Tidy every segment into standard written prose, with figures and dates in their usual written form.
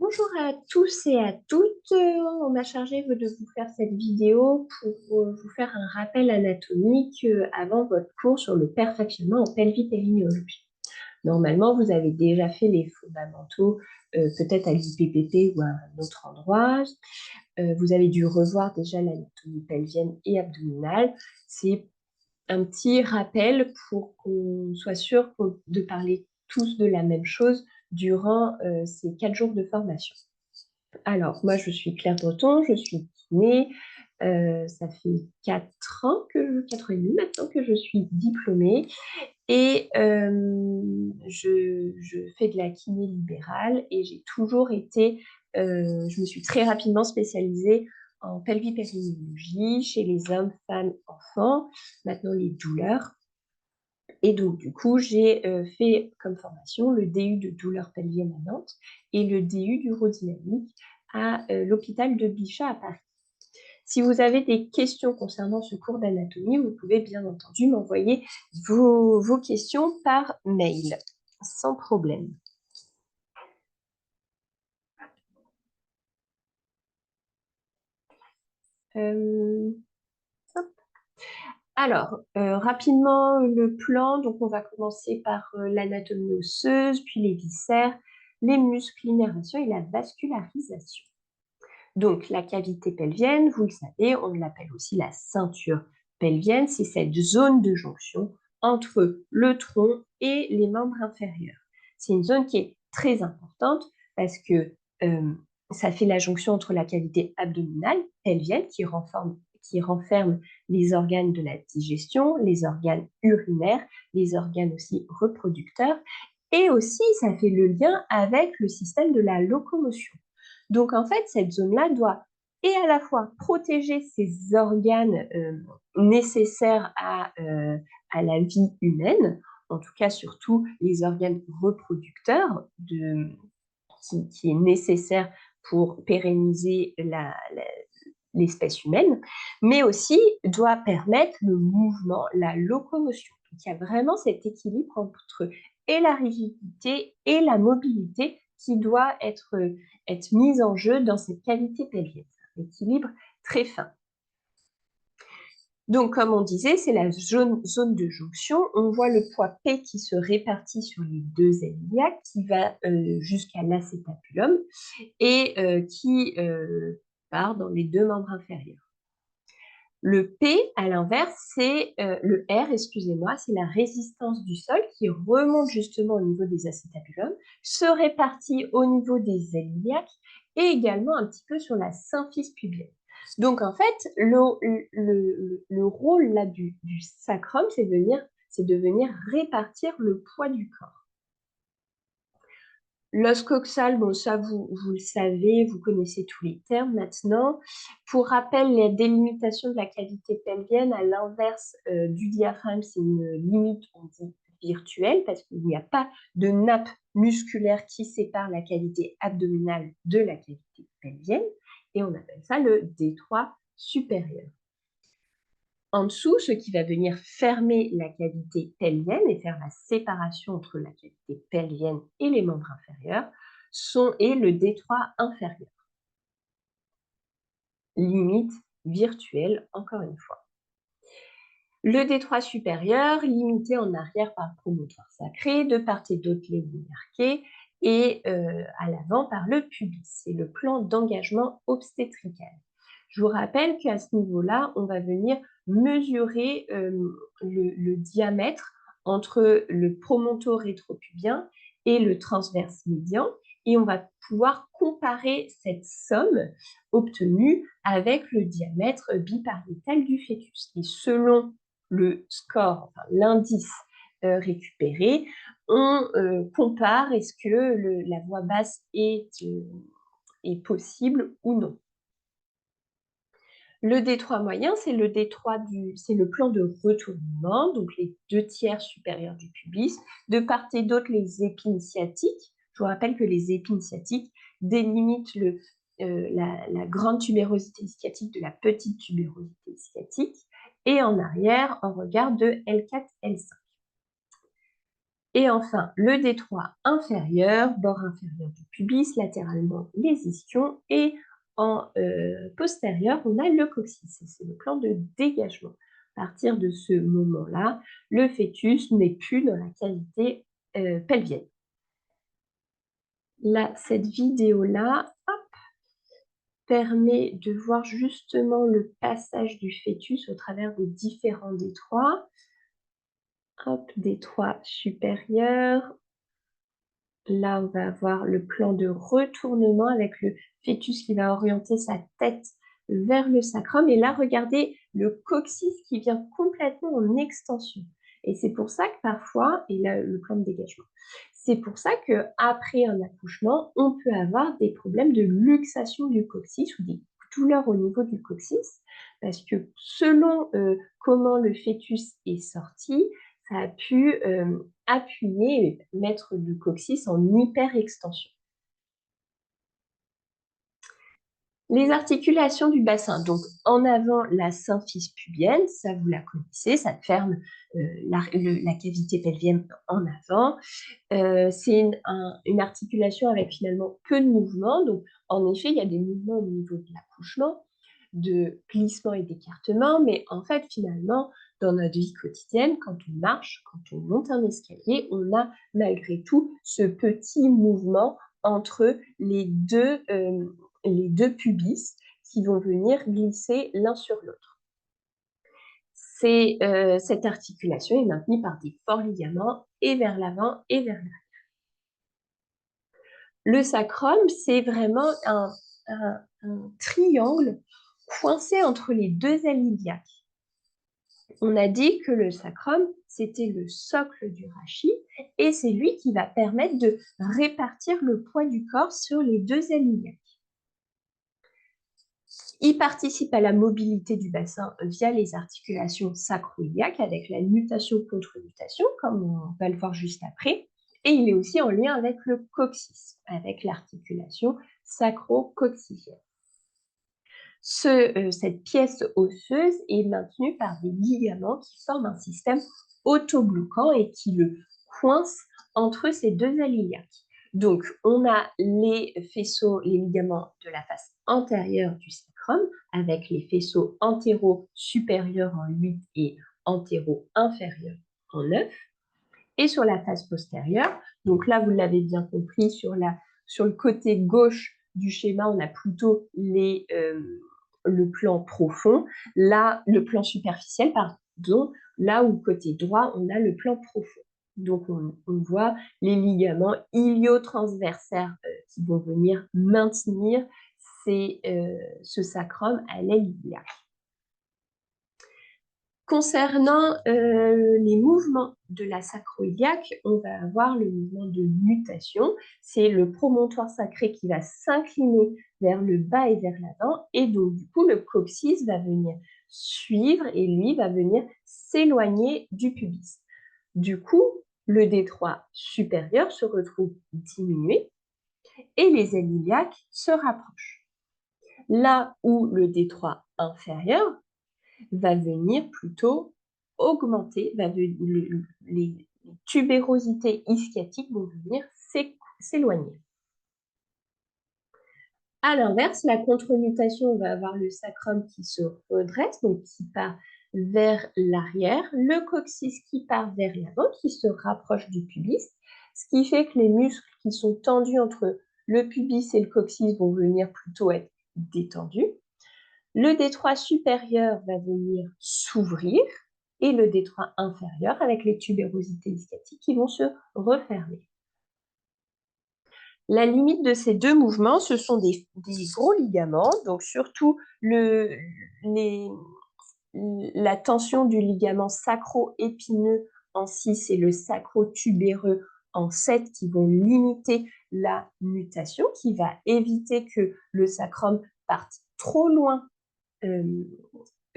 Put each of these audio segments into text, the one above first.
Bonjour à tous et à toutes. On m'a chargé de vous faire cette vidéo pour vous faire un rappel anatomique avant votre cours sur le perfectionnement en pelvipérinéologie. Normalement, vous avez déjà fait les fondamentaux, peut-être à l'IPPP ou à un autre endroit. Vous avez dû revoir déjà l'anatomie pelvienne et abdominale. C'est un petit rappel pour qu'on soit sûr de parler tous de la même chose durant ces 4 jours de formation. Alors, moi, je suis Claire Breton, je suis kiné. Ça fait 4 ans, 4 ans et demi maintenant que je suis diplômée et je fais de la kiné libérale et j'ai toujours été, je me suis très rapidement spécialisée en pelvipérinéologie chez les hommes, femmes, enfants, maintenant les douleurs. Et donc, du coup, j'ai fait comme formation le DU de douleurs pelviennes à Nantes et le DU d'urodynamique à l'hôpital de Bichat à Paris. Si vous avez des questions concernant ce cours d'anatomie, vous pouvez bien entendu m'envoyer vos questions par mail, sans problème. Hop. Alors, rapidement, le plan, donc on va commencer par l'anatomie osseuse, puis les viscères, les muscles, l'innervation et la vascularisation. Donc, la cavité pelvienne, vous le savez, on l'appelle aussi la ceinture pelvienne, c'est cette zone de jonction entre le tronc et les membres inférieurs. C'est une zone qui est très importante parce que ça fait la jonction entre la cavité abdominale pelvienne qui renferme les organes de la digestion, les organes urinaires, les organes aussi reproducteurs, et aussi ça fait le lien avec le système de la locomotion. Donc, en fait, cette zone-là doit et à la fois protéger ces organes nécessaires à la vie humaine, en tout cas surtout les organes reproducteurs qui est nécessaire pour pérenniser l'espèce humaine, mais aussi doit permettre le mouvement, la locomotion. Donc, il y a vraiment cet équilibre entre et la rigidité et la mobilité qui doit être mise en jeu dans cette cavité pelvienne. Un équilibre très fin. Donc, comme on disait, c'est la zone de jonction. On voit le poids P qui se répartit sur les deux ailes iliaques, qui va jusqu'à l'acétabulum et qui part dans les deux membres inférieurs. Le P, à l'inverse, c'est le R, excusez-moi, c'est la résistance du sol qui remonte justement au niveau des acétabulums, se répartit au niveau des ailes iliaques et également un petit peu sur la symphyse pubienne. Donc en fait, le rôle là du sacrum, c'est de venir répartir le poids du corps. L'os coxal, bon ça vous le savez, vous connaissez tous les termes maintenant. Pour rappel, la délimitation de la cavité pelvienne à l'inverse du diaphragme, c'est une limite, on dit, virtuelle, parce qu'il n'y a pas de nappe musculaire qui sépare la cavité abdominale de la cavité pelvienne, et on appelle ça le détroit supérieur. En dessous, ce qui va venir fermer la cavité pelvienne et faire la séparation entre la cavité pelvienne et les membres inférieurs est le détroit inférieur. Limite virtuelle, encore une fois. Le détroit supérieur, limité en arrière par le promontoire sacré, de part et d'autre les lignes marquées, et à l'avant par le pubis. C'est le plan d'engagement obstétrical. Je vous rappelle qu'à ce niveau-là, on va venir mesurer le diamètre entre le promontoire rétropubien et le transverse médian, et on va pouvoir comparer cette somme obtenue avec le diamètre bipariétal du fœtus. Et selon le score, enfin, l'indice récupéré, on compare est-ce que la voie basse est possible ou non. Le détroit moyen, c'est le plan de retournement, donc les 2/3 supérieurs du pubis, de part et d'autre les épines sciatiques. Je vous rappelle que les épines sciatiques délimitent la grande tubérosité sciatique de la petite tubérosité sciatique, et en arrière, en regard de L4, L5. Et enfin, le détroit inférieur, bord inférieur du pubis, latéralement les ischions, et en postérieur, on a le coccyx. C'est le plan de dégagement. À partir de ce moment-là, le fœtus n'est plus dans la cavité pelvienne. Là, cette vidéo-là, permet de voir justement le passage du fœtus au travers des différents détroits. Hop, détroit supérieur. Là, on va avoir le plan de retournement avec le fœtus qui va orienter sa tête vers le sacrum. Et là, regardez le coccyx qui vient complètement en extension. Et c'est pour ça que parfois, et là, le plan de dégagement, c'est pour ça qu'après un accouchement, on peut avoir des problèmes de luxation du coccyx ou des douleurs au niveau du coccyx, parce que selon comment le fœtus est sorti, ça a pu appuyer et mettre le coccyx en hyperextension. Les articulations du bassin, donc en avant la symphyse pubienne, ça vous la connaissez, ça ferme la cavité pelvienne en avant. C'est une articulation avec finalement peu de mouvements, donc en effet il y a des mouvements au niveau de l'accouchement, de plissement et d'écartement, mais en fait finalement dans notre vie quotidienne, quand on marche, quand on monte un escalier, on a malgré tout ce petit mouvement entre les deux pubis qui vont venir glisser l'un sur l'autre. Cette articulation est maintenue par des forts ligaments et vers l'avant et vers l'arrière. Le sacrum, c'est vraiment un triangle coincé entre les deux ailes iliaques. On a dit que le sacrum, c'était le socle du rachis et c'est lui qui va permettre de répartir le poids du corps sur les deux ailes iliaques. Il participe à la mobilité du bassin via les articulations sacro-iliaques avec la nutation contre nutation, comme on va le voir juste après. Et il est aussi en lien avec le coccyx, avec l'articulation sacro-coccygienne. Cette pièce osseuse est maintenue par des ligaments qui forment un système autobloquant et qui le coincent entre ces deux ailes iliaques. Donc, on a les faisceaux, les ligaments de la face antérieure du sacrum, avec les faisceaux antéro-supérieurs en 8 et antéro-inférieurs en 9. Et sur la face postérieure, donc là, vous l'avez bien compris, sur le côté gauche du schéma, on a plutôt le plan profond. Là, le plan superficiel, pardon, là où côté droit, on a le plan profond. Donc, on voit les ligaments iliotransversaires qui vont venir maintenir ce sacrum à l'aile iliaque. Concernant les mouvements de la sacro-iliaque, on va avoir le mouvement de nutation. C'est le promontoire sacré qui va s'incliner vers le bas et vers l'avant. Et donc, du coup, le coccyx va venir suivre et lui va venir s'éloigner du pubis. Du coup, le détroit supérieur se retrouve diminué et les ailes iliaques se rapprochent. Là où le détroit inférieur va venir plutôt augmenter, les tubérosités ischiatiques vont venir s'éloigner. À l'inverse, la contre-nutation, on va avoir le sacrum qui se redresse, donc qui part vers l'arrière, le coccyx qui part vers l'avant, qui se rapproche du pubis, ce qui fait que les muscles qui sont tendus entre le pubis et le coccyx vont venir plutôt être détendus. Le détroit supérieur va venir s'ouvrir et le détroit inférieur avec les tubérosités ischiatiques qui vont se refermer. La limite de ces deux mouvements, ce sont des gros ligaments, donc surtout la tension du ligament sacro-épineux en 6 et le sacro-tubéreux en 7 qui vont limiter la nutation, qui va éviter que le sacrum parte trop loin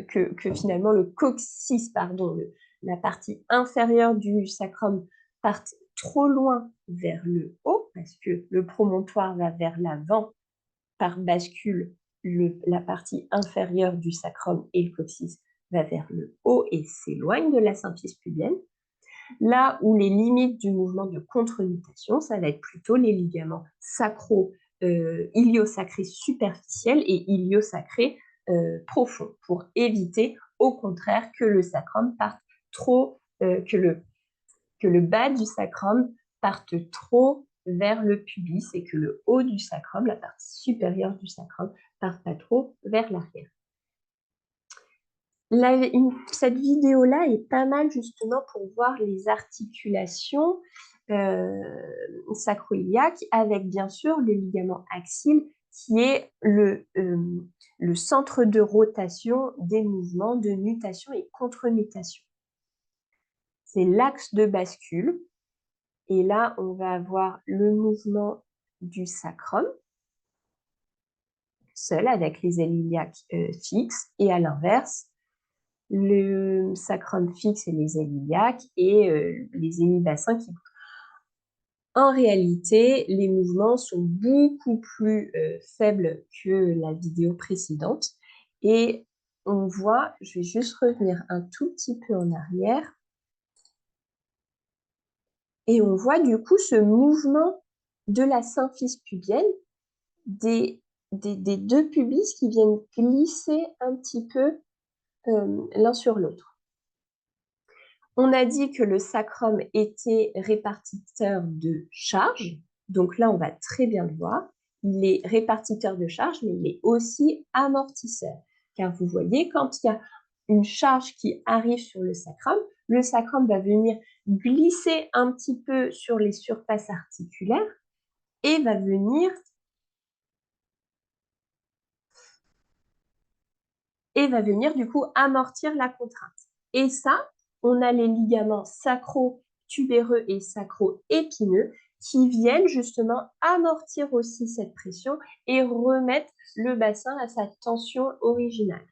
que finalement le coccyx, la partie inférieure du sacrum parte trop loin vers le haut, parce que le promontoire va vers l'avant, par bascule, la partie inférieure du sacrum et le coccyx va vers le haut et s'éloigne de la symphyse pubienne. Là où les limites du mouvement de contre-nutation, ça va être plutôt les ligaments ilio-sacrés superficiels et ilio-sacrés profonds, pour éviter au contraire que le sacrum parte trop, que le bas du sacrum parte trop vers le pubis et que le haut du sacrum, la partie supérieure du sacrum, parte pas trop vers l'arrière. Cette vidéo-là est pas mal justement pour voir les articulations sacro-iliaques avec bien sûr le ligament axille qui est le centre de rotation des mouvements de nutation et contre-nutation. C'est l'axe de bascule. Et là, on va avoir le mouvement du sacrum, seul avec les ailes iliaques fixes, et à l'inverse, le sacrum fixe et les ailes iliaques et les hémibassins qui bougent. En réalité, les mouvements sont beaucoup plus faibles que la vidéo précédente. Et on voit, je vais juste revenir un tout petit peu en arrière, et on voit du coup ce mouvement de la symphyse pubienne des deux pubis qui viennent glisser un petit peu l'un sur l'autre. On a dit que le sacrum était répartiteur de charge, donc là on va très bien le voir. Il est répartiteur de charge, mais il est aussi amortisseur. Car vous voyez, quand il y a une charge qui arrive sur le sacrum va venir glisser un petit peu sur les surfaces articulaires et va venir du coup amortir la contrainte. Et ça, on a les ligaments sacro-tubéreux et sacro-épineux qui viennent justement amortir aussi cette pression et remettre le bassin à sa tension originale,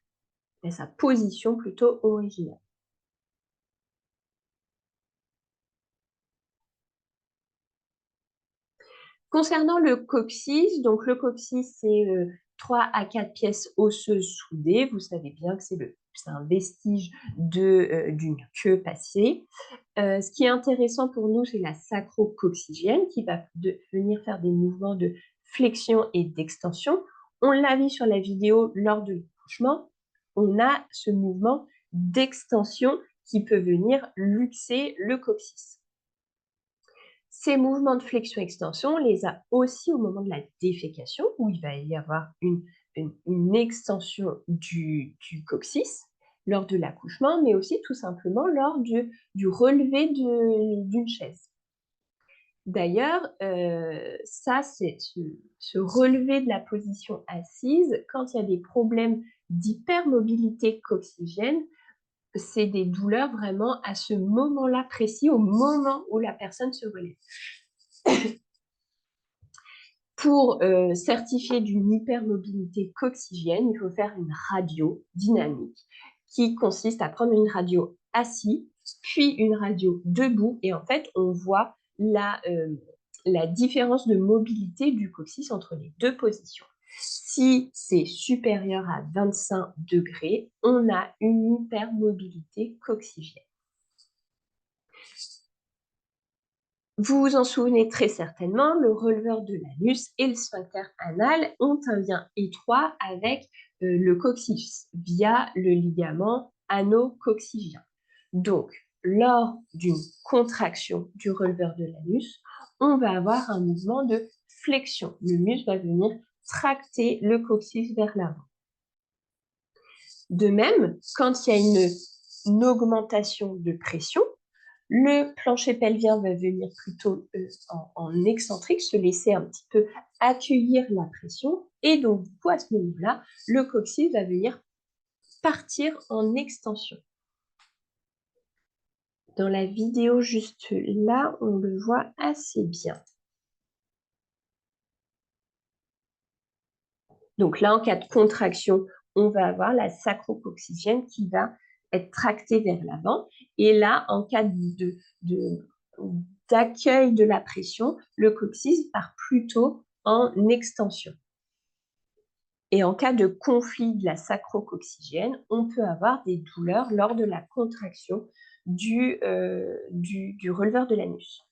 à sa position plutôt originale. Concernant le coccyx, donc le coccyx, c'est 3 à 4 pièces osseuses soudées. Vous savez bien que c'est un vestige d'une queue passée. Ce qui est intéressant pour nous, c'est la sacro-coccygienne qui va venir faire des mouvements de flexion et d'extension. On l'a vu sur la vidéo lors de l'accouchement. On a ce mouvement d'extension qui peut venir luxer le coccyx. Ces mouvements de flexion-extension, on les a aussi au moment de la défécation, où il va y avoir une extension du coccyx lors de l'accouchement, mais aussi tout simplement lors du relevé d'une chaise. D'ailleurs, ça, c'est ce relevé de la position assise, quand il y a des problèmes d'hypermobilité coccygienne, c'est des douleurs vraiment à ce moment-là précis, au moment où la personne se relève. Pour certifier d'une hypermobilité coccygienne, il faut faire une radio dynamique qui consiste à prendre une radio assise, puis une radio debout, et en fait, on voit la différence de mobilité du coccyx entre les deux positions. Si c'est supérieur à 25 degrés, on a une hypermobilité coccygienne. Vous vous en souvenez très certainement, le releveur de l'anus et le sphincter anal ont un lien étroit avec le coccyx via le ligament ano-coccygien. Donc, lors d'une contraction du releveur de l'anus, on va avoir un mouvement de flexion. Le muscle va venir tracter le coccyx vers l'avant. De même, quand il y a une augmentation de pression, le plancher pelvien va venir plutôt en excentrique, se laisser un petit peu accueillir la pression. Et donc, du coup, à ce moment-là, le coccyx va venir partir en extension. Dans la vidéo juste là, on le voit assez bien. Donc là, en cas de contraction, on va avoir la sacro-coccygienne qui va être tractée vers l'avant. Et là, en cas d'accueil de la pression, le coccyx part plutôt en extension. Et en cas de conflit de la sacro-coccygienne, on peut avoir des douleurs lors de la contraction du releveur de l'anus.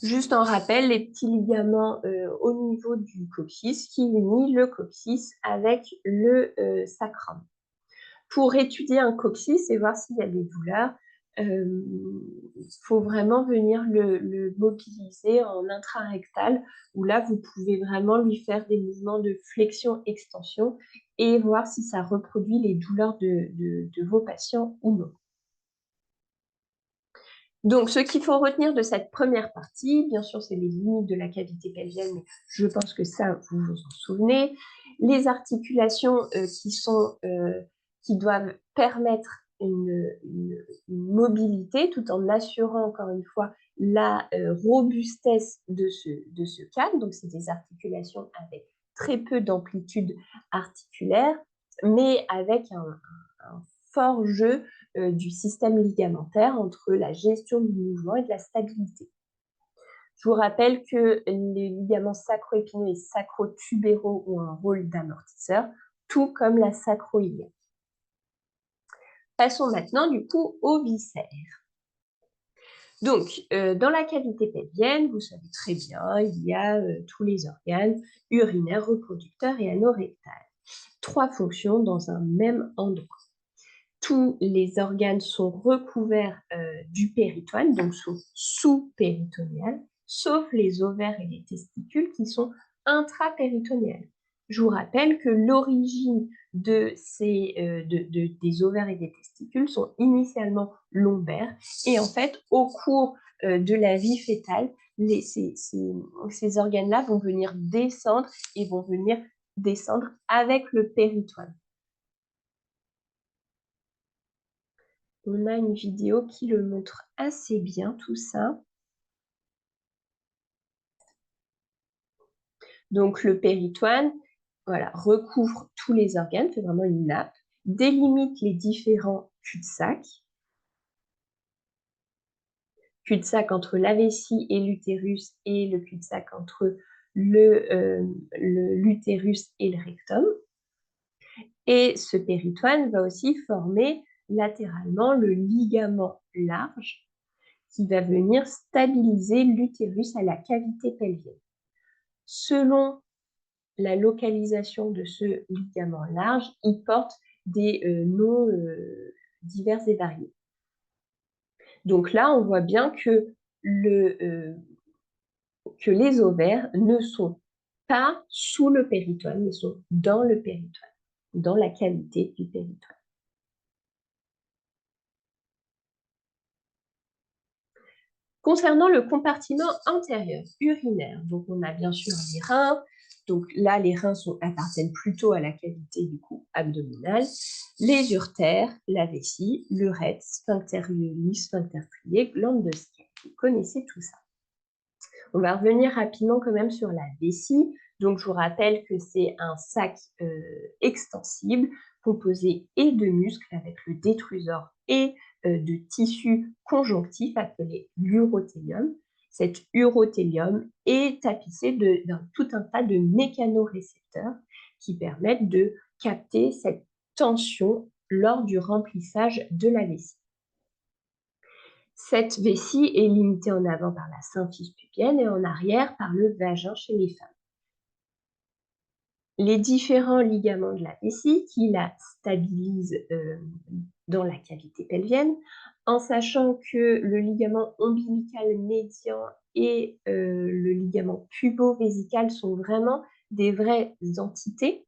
Juste en rappel, les petits ligaments au niveau du coccyx qui unit le coccyx avec le sacrum. Pour étudier un coccyx et voir s'il y a des douleurs, il faut vraiment venir le mobiliser en intrarectal, où là, vous pouvez vraiment lui faire des mouvements de flexion-extension et voir si ça reproduit les douleurs de vos patients ou non. Donc, ce qu'il faut retenir de cette première partie, bien sûr, c'est les limites de la cavité pelvienne, mais je pense que ça, vous vous en souvenez. Les articulations qui doivent permettre une mobilité tout en assurant, encore une fois, la robustesse de ce cadre. Donc, c'est des articulations avec très peu d'amplitude articulaire, mais avec un fort jeu du système ligamentaire entre la gestion du mouvement et de la stabilité. Je vous rappelle que les ligaments sacro-épineux et sacro-tubéraux ont un rôle d'amortisseur, tout comme la sacro-iliaque. Passons maintenant du coup aux viscères. Donc, dans la cavité pelvienne, vous savez très bien, il y a tous les organes urinaires, reproducteurs et anorectales. 3 fonctions dans un même endroit. Tous les organes sont recouverts du péritoine, donc sont sous-péritonéales, sauf les ovaires et les testicules qui sont intrapéritonéales. Je vous rappelle que l'origine des ovaires et des testicules sont initialement lombaires et en fait, au cours de la vie fétale, ces organes-là vont venir descendre et vont venir descendre avec le péritoine. On a une vidéo qui le montre assez bien, tout ça. Donc, le péritoine, voilà, recouvre tous les organes, fait vraiment une nappe, délimite les différents cul-de-sac. Cul-de-sac entre la vessie et l'utérus et le cul-de-sac entre l'utérus et le rectum. Et ce péritoine va aussi former latéralement le ligament large qui va venir stabiliser l'utérus à la cavité pelvienne. Selon la localisation de ce ligament large, il porte des noms divers et variés. Donc là, on voit bien que les ovaires ne sont pas sous le péritoine, mais sont dans le péritoine, dans la cavité du péritoine. Concernant le compartiment antérieur urinaire, donc on a bien sûr les reins. Donc là, les reins appartiennent plutôt à la cavité du cou abdominale. Les uretères, la vessie, l'urètre, sphincter iliaque, sphincter strié, glande de Skene. Vous connaissez tout ça. On va revenir rapidement quand même sur la vessie. Donc je vous rappelle que c'est un sac extensible composé et de muscles avec le détrusor et de tissu conjonctif appelé l'urothélium. Cet urothélium est tapissé d'un tout un tas de mécanorécepteurs qui permettent de capter cette tension lors du remplissage de la vessie. Cette vessie est limitée en avant par la symphyse pubienne et en arrière par le vagin chez les femmes. Les différents ligaments de la vessie qui la stabilisent dans la cavité pelvienne, en sachant que le ligament ombilical médian et le ligament pubo-vésical sont vraiment des vraies entités.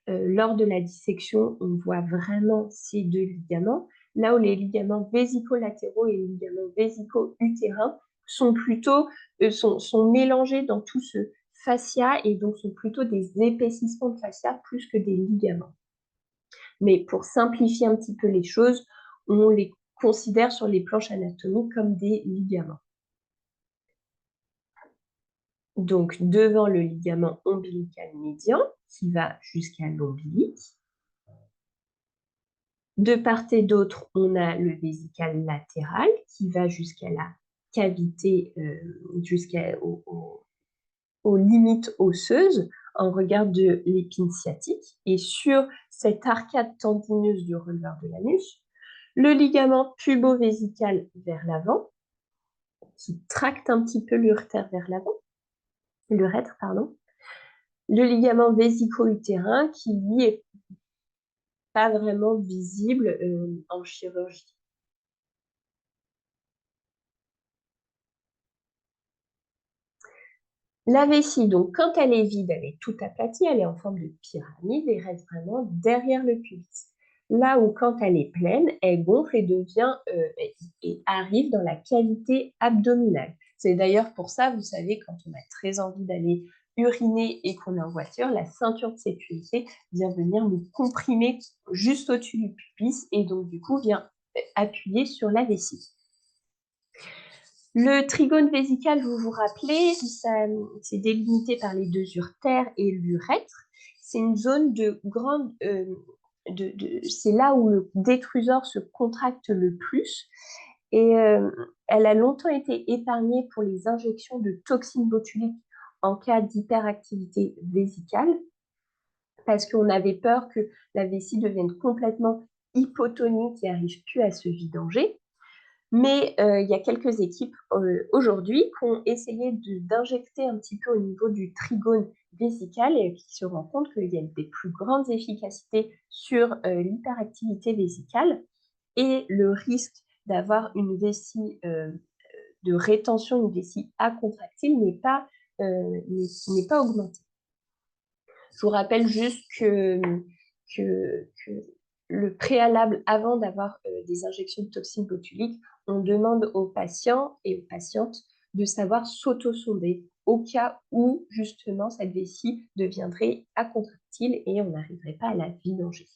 Lors de la dissection, on voit vraiment ces 2 ligaments, là où les ligaments vésicolatéraux et les ligaments vésico-utérins sont plutôt sont mélangés dans tout ce fascia et donc sont plutôt des épaississements de fascia plus que des ligaments. Mais pour simplifier un petit peu les choses, on les considère sur les planches anatomiques comme des ligaments. Donc devant le ligament ombilical médian qui va jusqu'à l'ombilic. De part et d'autre, on a le vésical latéral qui va jusqu'à la cavité, aux limites osseuses, en regard de l'épine sciatique et sur cette arcade tendineuse du releveur de l'anus, le ligament pubo-vésical vers l'avant, qui tracte un petit peu l'urètre vers l'avant, l'urètre, pardon, le ligament vésico-utérin qui, lui, est pas vraiment visible en chirurgie. La vessie, donc, quand elle est vide, elle est toute aplatie, elle est en forme de pyramide et reste vraiment derrière le pubis. Là où, quand elle est pleine, elle gonfle et devient et arrive dans la cavité abdominale. C'est d'ailleurs pour ça, vous savez, quand on a très envie d'aller uriner et qu'on est en voiture, la ceinture de sécurité vient venir nous comprimer juste au-dessus du pubis et donc du coup vient appuyer sur la vessie. Le trigone vésical, vous vous rappelez, c'est délimité par les deux urtères et l'urètre. C'est une zone de grande... c'est là où le détrusor se contracte le plus. Et elle a longtemps été épargnée pour les injections de toxines botuliques en cas d'hyperactivité vésicale, parce qu'on avait peur que la vessie devienne complètement hypotonique et n'arrive plus à se vidanger. Mais il y a quelques équipes aujourd'hui qui ont essayé d'injecter un petit peu au niveau du trigone vésical et qui se rendent compte qu'il y a des plus grandes efficacités sur l'hyperactivité vésicale et le risque d'avoir une vessie de rétention, une vessie acontractile n'est pas augmenté. Je vous rappelle juste que le préalable avant d'avoir des injections de toxines botuliques, on demande aux patients et aux patientes de savoir s'auto-sonder au cas où justement cette vessie deviendrait acontractile et on n'arriverait pas à la vidanger.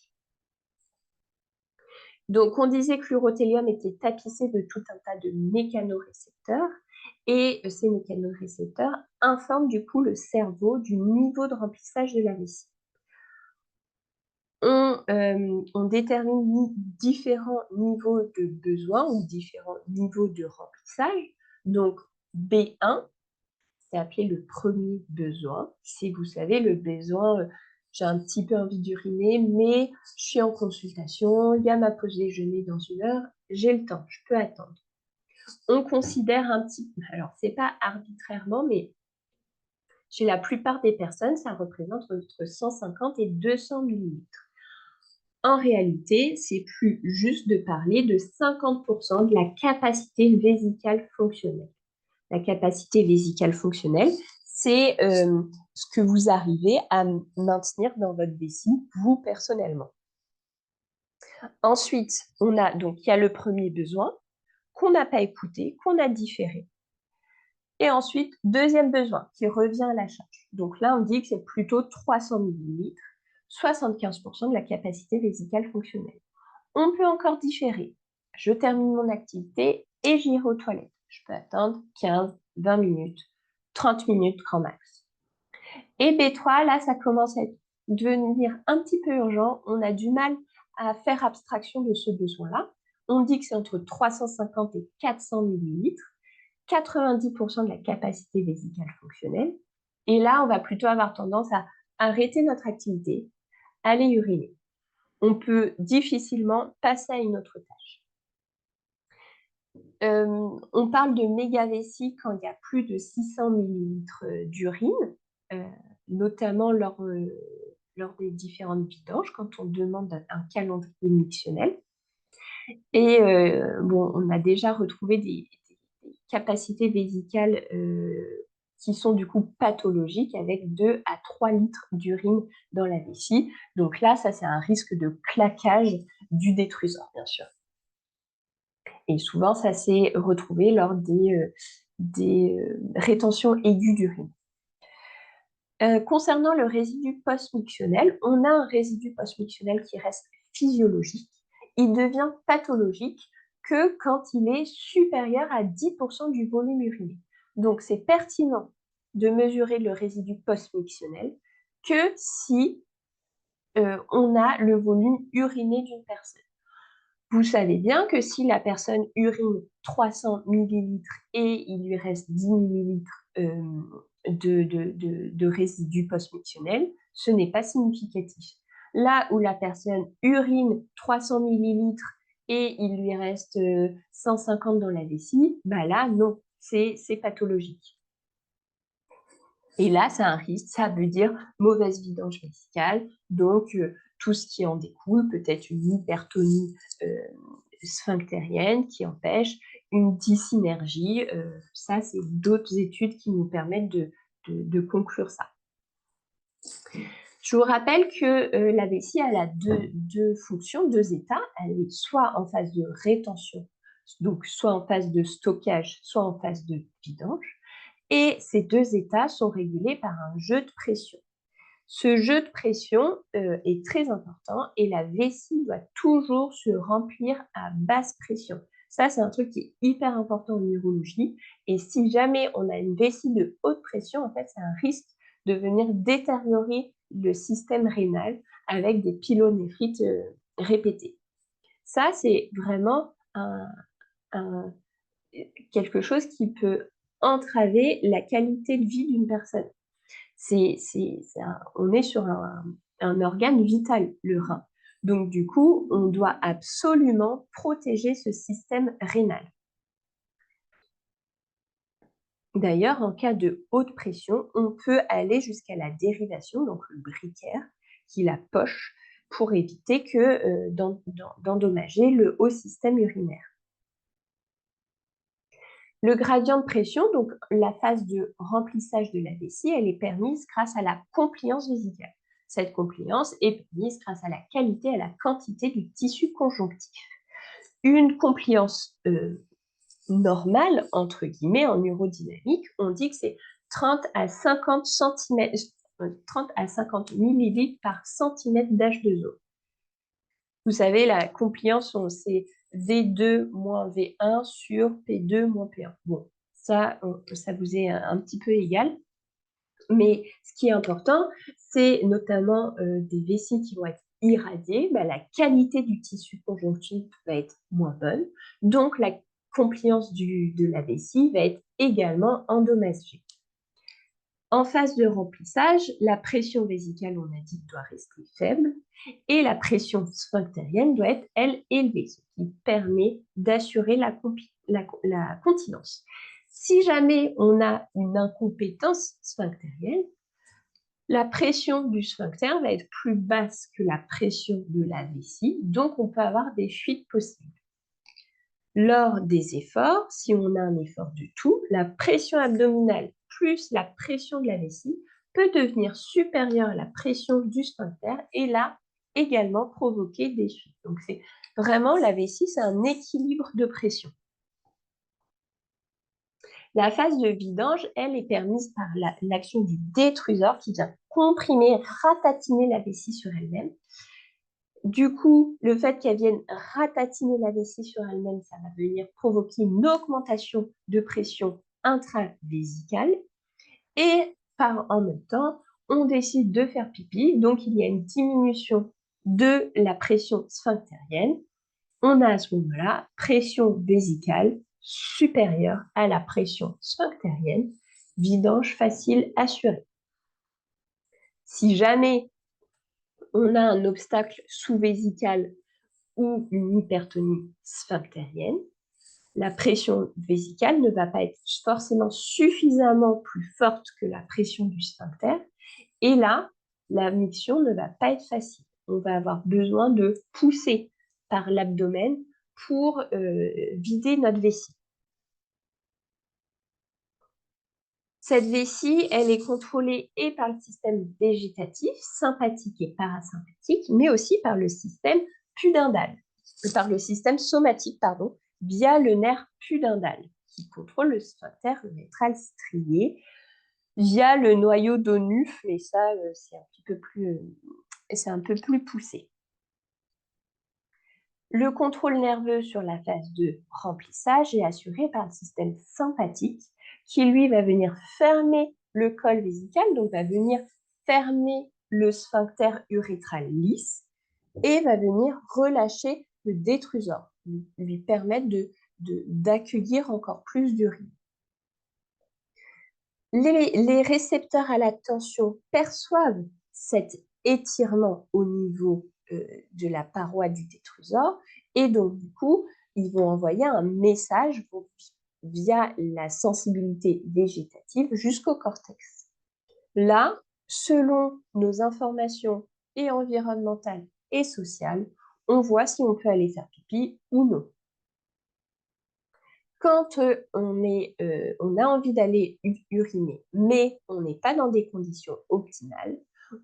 Donc, on disait que l'urothélium était tapissé de tout un tas de mécanorécepteurs et ces mécanorécepteurs informent du coup le cerveau du niveau de remplissage de la vessie. On détermine différents niveaux de besoins ou différents niveaux de remplissage. Donc, B1, c'est appelé le premier besoin. Si vous savez, le besoin, j'ai un petit peu envie d'uriner, mais je suis en consultation, il y a ma pause déjeuner dans 1 heure, j'ai le temps, je peux attendre. On considère un petit peu, alors c'est pas arbitrairement, mais chez la plupart des personnes, ça représente entre 150 et 200 millilitres. En réalité, c'est plus juste de parler de 50% de la capacité vésicale fonctionnelle. La capacité vésicale fonctionnelle, c'est ce que vous arrivez à maintenir dans votre vessie, vous personnellement. Ensuite, il y a le premier besoin qu'on n'a pas écouté, qu'on a différé. Et ensuite, deuxième besoin qui revient à la charge. Donc là, on dit que c'est plutôt 300 millilitres, 75% de la capacité vésicale fonctionnelle. On peut encore différer. Je termine mon activité et j'irai aux toilettes. Je peux attendre 15, 20 minutes, 30 minutes grand max. Et B3, là, ça commence à devenir un petit peu urgent. On a du mal à faire abstraction de ce besoin-là. On dit que c'est entre 350 et 400 millilitres, 90% de la capacité vésicale fonctionnelle. Et là, on va plutôt avoir tendance à arrêter notre activité, aller uriner. On peut difficilement passer à une autre tâche. On parle de méga-vessie quand il y a plus de 600 millilitres d'urine, notamment lors des différentes vidanges, quand on demande un calendrier mictionnel. Et on a déjà retrouvé des capacités vésicales qui sont du coup pathologiques avec 2 à 3 litres d'urine dans la vessie. Donc là, ça, c'est un risque de claquage du détrusor, bien sûr. Et souvent, ça s'est retrouvé lors des rétentions aiguës d'urine. Concernant le résidu post-mictionnel, on a un résidu post-mictionnel qui reste physiologique. Il devient pathologique que quand il est supérieur à 10% du volume uriné. Donc, c'est pertinent de mesurer le résidu post-mictionnel que si on a le volume uriné d'une personne. Vous savez bien que si la personne urine 300 millilitres et il lui reste 10 millilitres de résidus post-mictionnels, ce n'est pas significatif. Là où la personne urine 300 millilitres et il lui reste 150 dans la vessie, bah là, non, c'est pathologique. Et là, c'est un risque, ça veut dire mauvaise vidange vésicale, donc tout ce qui en découle, peut-être une hypertonie sphinctérienne qui empêche une dysynergie. Ça, c'est d'autres études qui nous permettent de conclure ça. Je vous rappelle que la vessie, elle a deux fonctions, deux états. Elle est soit en phase de rétention, donc soit en phase de stockage, soit en phase de vidange. Et ces deux états sont régulés par un jeu de pression. Ce jeu de pression est très important et la vessie doit toujours se remplir à basse pression. Ça, c'est un truc qui est hyper important en urologie. Et si jamais on a une vessie de haute pression, en fait, c'est un risque de venir détériorer le système rénal avec des pyélonéphrite répétées. Ça, c'est vraiment quelque chose qui peut entraver la qualité de vie d'une personne. On est sur un organe vital, le rein. Donc, du coup, on doit absolument protéger ce système rénal. D'ailleurs, en cas de haute pression, on peut aller jusqu'à la dérivation, donc le briquaire, qui est la poche, pour éviter d'endommager le haut système urinaire. Le gradient de pression, donc la phase de remplissage de la vessie, elle est permise grâce à la compliance vésicale. Cette compliance est permise grâce à la qualité et à la quantité du tissu conjonctif. Une compliance normale, entre guillemets, en urodynamique, on dit que c'est 30 à 50 millilitres par centimètre d'H2O. Vous savez, la compliance, c'est V2 moins V1 sur P2 moins P1. Bon, ça vous est un petit peu égal. Mais ce qui est important, c'est notamment des vessies qui vont être irradiées. Bah, la qualité du tissu conjonctif va être moins bonne. Donc, la compliance de la vessie va être également endommagée. En phase de remplissage, la pression vésicale, on a dit, doit rester faible et la pression sphinctérienne doit être, elle, élevée, ce qui permet d'assurer la continence. Si jamais on a une incompétence sphinctérienne, la pression du sphincter va être plus basse que la pression de la vessie, donc on peut avoir des fuites possibles. Lors des efforts, si on a un effort de tout, la pression abdominale plus la pression de la vessie peut devenir supérieure à la pression du sphincter et là également provoquer des fuites. Donc c'est vraiment la vessie, c'est un équilibre de pression. La phase de vidange, elle, est permise par l'action du détrusor qui vient comprimer, ratatiner la vessie sur elle-même. Du coup, le fait qu'elle vienne ratatiner la vessie sur elle-même, ça va venir provoquer une augmentation de pression intravésicale. Et en même temps, on décide de faire pipi, donc il y a une diminution de la pression sphinctérienne. On a à ce moment-là pression vésicale supérieure à la pression sphinctérienne, vidange facile assurée. Si jamais on a un obstacle sous-vésical ou une hypertonie sphinctérienne, la pression vésicale ne va pas être forcément suffisamment plus forte que la pression du sphincter. Et là, la miction ne va pas être facile. On va avoir besoin de pousser par l'abdomen pour vider notre vessie. Cette vessie, elle est contrôlée et par le système végétatif, sympathique et parasympathique, mais aussi par le système pudendal, par le système somatique, pardon, via le nerf pudendal, qui contrôle le sphincter urétral strié, via le noyau d'Onufle, et ça, c'est un peu plus poussé. Le contrôle nerveux sur la phase de remplissage est assuré par le système sympathique qui, lui, va venir fermer le col vésical, donc va venir fermer le sphincter urétral lisse et va venir relâcher le détrusor, lui permettre d'accueillir encore plus d'urine. Les récepteurs à la tension perçoivent cet étirement au niveau de la paroi du détrusor et donc du coup, ils vont envoyer un message via la sensibilité végétative jusqu'au cortex. Là, selon nos informations et environnementales et sociales, on voit si on peut aller faire pipi ou non. Quand on a envie d'aller uriner, mais on n'est pas dans des conditions optimales,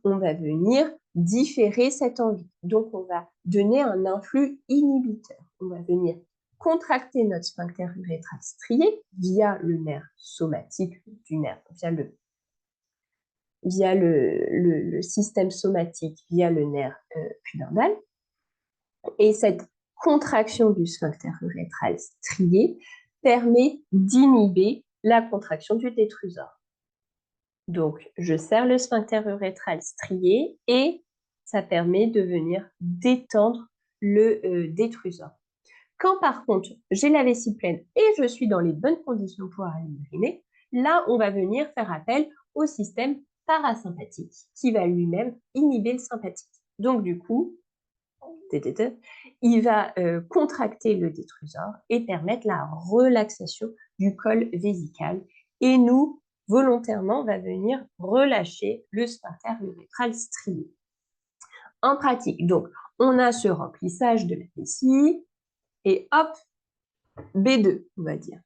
on va venir différer cette envie. Donc, on va donner un influx inhibiteur. On va venir contracter notre sphincter urétral strié via le nerf somatique du nerf, via le système somatique, via le nerf pudendal. Et cette contraction du sphincter urétral strié permet d'inhiber la contraction du détrusor. Donc, je serre le sphincter urétral strié et ça permet de venir détendre le détrusor. Quand par contre, j'ai la vessie pleine et je suis dans les bonnes conditions pour aller uriner, là, on va venir faire appel au système parasympathique qui va lui-même inhiber le sympathique. Donc, du coup, il va contracter le détrusor et permettre la relaxation du col vésical. Et nous, volontairement, on va venir relâcher le sphincter urétral strié. En pratique, donc, on a ce remplissage de la vessie et hop, B2, on va dire.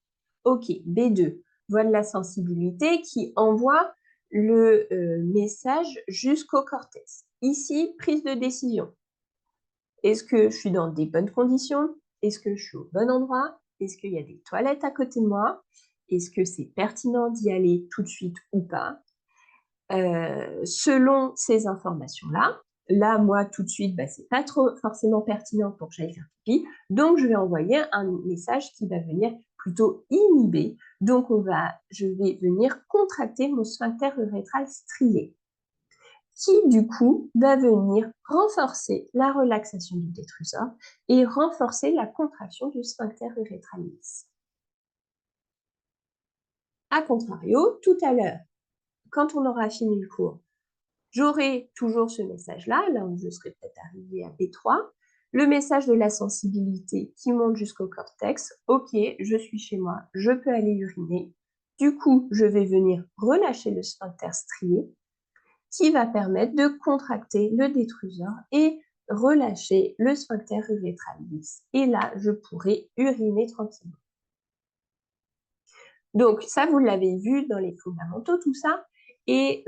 OK, B2, voie de la sensibilité qui envoie le message jusqu'au cortex. Ici, prise de décision. Est-ce que je suis dans des bonnes conditions? Est-ce que je suis au bon endroit? Est-ce qu'il y a des toilettes à côté de moi? Est-ce que c'est pertinent d'y aller tout de suite ou pas? Selon ces informations-là, là, moi, tout de suite, c'est pas trop forcément pertinent pour que j'aille faire pipi, donc je vais envoyer un message qui va venir plutôt inhiber. Donc, je vais venir contracter mon sphincter urétral strié, qui du coup va venir renforcer la relaxation du détrusor et renforcer la contraction du sphincter urétral lisse. A contrario, tout à l'heure, quand on aura fini le cours, j'aurai toujours ce message-là, là où je serai peut-être arrivée à B3, le message de la sensibilité qui monte jusqu'au cortex. Ok, je suis chez moi, je peux aller uriner. Du coup, je vais venir relâcher le sphincter strié qui va permettre de contracter le détrusor et relâcher le sphincter urétral lisse. Et là, je pourrai uriner tranquillement. Donc ça, vous l'avez vu dans les fondamentaux, tout ça. Et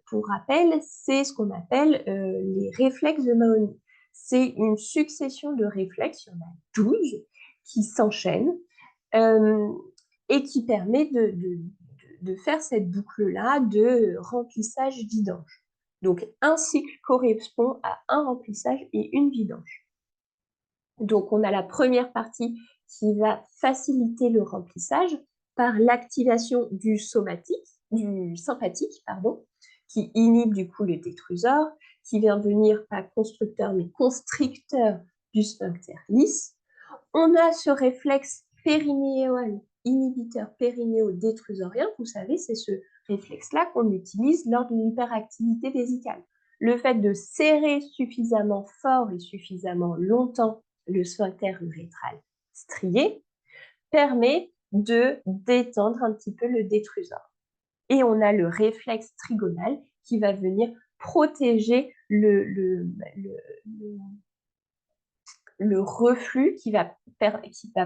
pour rappel, c'est ce qu'on appelle les réflexes de Mahoney. C'est une succession de réflexes, il y en a 12, qui s'enchaînent et qui permet de faire cette boucle-là de remplissage-vidange. Donc, un cycle correspond à un remplissage et une vidange. Donc, on a la première partie qui va faciliter le remplissage par l'activation du sympathique, qui inhibe du coup le détrusor, qui vient venir pas constructeur mais constricteur du sphincter lisse. On a ce réflexe périnéal, inhibiteur périnéo-détrusorien, vous savez, c'est ce réflexe-là qu'on utilise lors de l'hyperactivité vésicale. Le fait de serrer suffisamment fort et suffisamment longtemps le sphincter urétral strié permet de détendre un petit peu le détrusor. Et on a le réflexe trigonal qui va venir protéger le reflux, qui va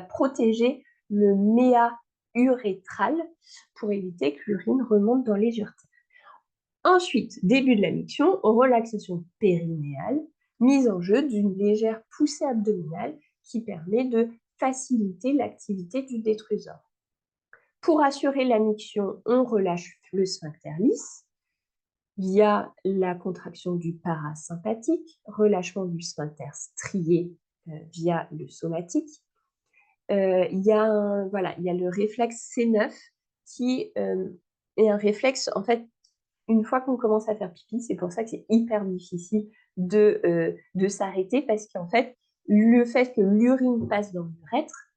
protéger le méa urétral pour éviter que l'urine remonte dans les urtères. Ensuite, début de la miction, relaxation périnéale, mise en jeu d'une légère poussée abdominale qui permet de faciliter l'activité du détrusor. Pour assurer la miction, on relâche le sphincter lisse via la contraction du parasympathique, relâchement du sphincter strié via le somatique. Il y a le réflexe C9 qui est un réflexe, en fait, une fois qu'on commence à faire pipi, c'est pour ça que c'est hyper difficile de s'arrêter parce qu'en fait, le fait que l'urine passe dans l'urètre,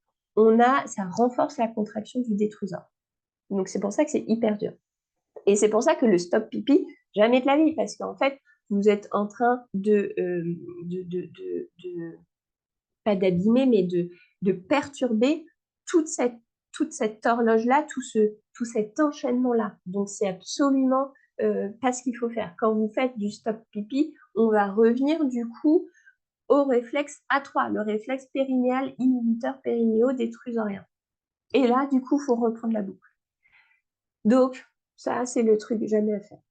ça renforce la contraction du détrusor. Donc, c'est pour ça que c'est hyper dur. Et c'est pour ça que le stop pipi, jamais de la vie, parce qu'en fait, vous êtes en train pas d'abîmer, mais de perturber toute cette horloge-là, tout cet enchaînement-là. Donc, c'est absolument pas ce qu'il faut faire. Quand vous faites du stop pipi, on va revenir du coup au réflexe A3, le réflexe périnéal inhibiteur périnéo-détrusorien. Et là, du coup, il faut reprendre la boucle. Donc, ça, c'est le truc jamais à faire.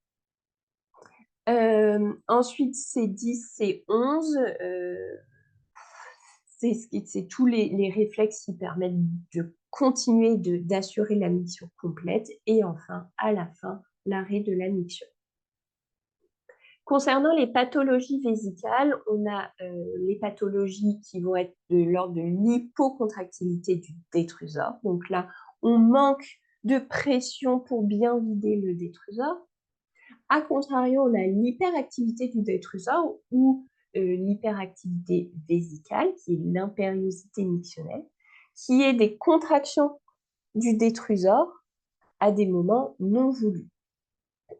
Ensuite, c'est 10, c'est 11. C'est tous les réflexes qui permettent de continuer d'assurer la miction complète. Et enfin, à la fin, l'arrêt de la miction. Concernant les pathologies vésicales, on a les pathologies qui vont être de l'ordre de l'hypocontractilité du détrusor. Donc là, on manque de pression pour bien vider le détrusor. A contrario, on a l'hyperactivité du détrusor ou l'hyperactivité vésicale, qui est l'impériosité mictionnelle, qui est des contractions du détrusor à des moments non voulus.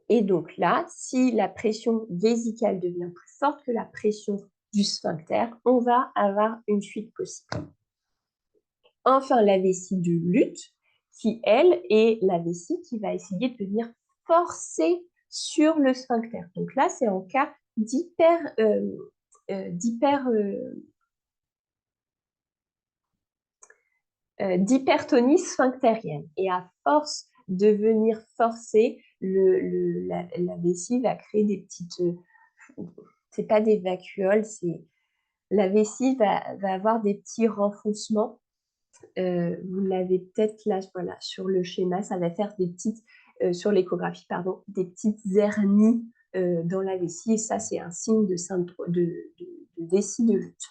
Et donc là, si la pression vésicale devient plus forte que la pression du sphincter, on va avoir une fuite possible. Enfin, la vessie de lutte, qui, elle, est la vessie qui va essayer de venir forcer sur le sphincter. Donc là, c'est en cas d'hypertonie sphinctérienne. Et à force de venir forcer, la vessie va créer des petites... c'est pas des vacuoles, la vessie va avoir des petits renfoncements. Vous l'avez peut-être là, voilà, sur le schéma, ça va faire des petites, sur l'échographie, pardon, des petites hernies dans la vessie. Et ça, c'est un signe de vessie de lutte.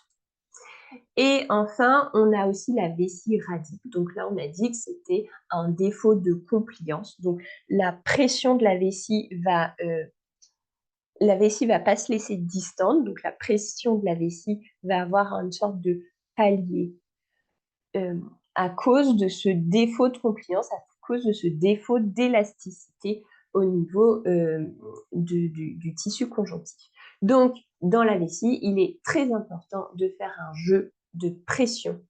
Et enfin, on a aussi la vessie radique. Donc là, on a dit que c'était un défaut de compliance. Donc la pression de la vessie va pas se laisser distendre. Donc la pression de la vessie va avoir une sorte de palier à cause de ce défaut de compliance, à cause de ce défaut d'élasticité au niveau du tissu conjonctif. Donc, dans la vessie, il est très important de faire un jeu de pression.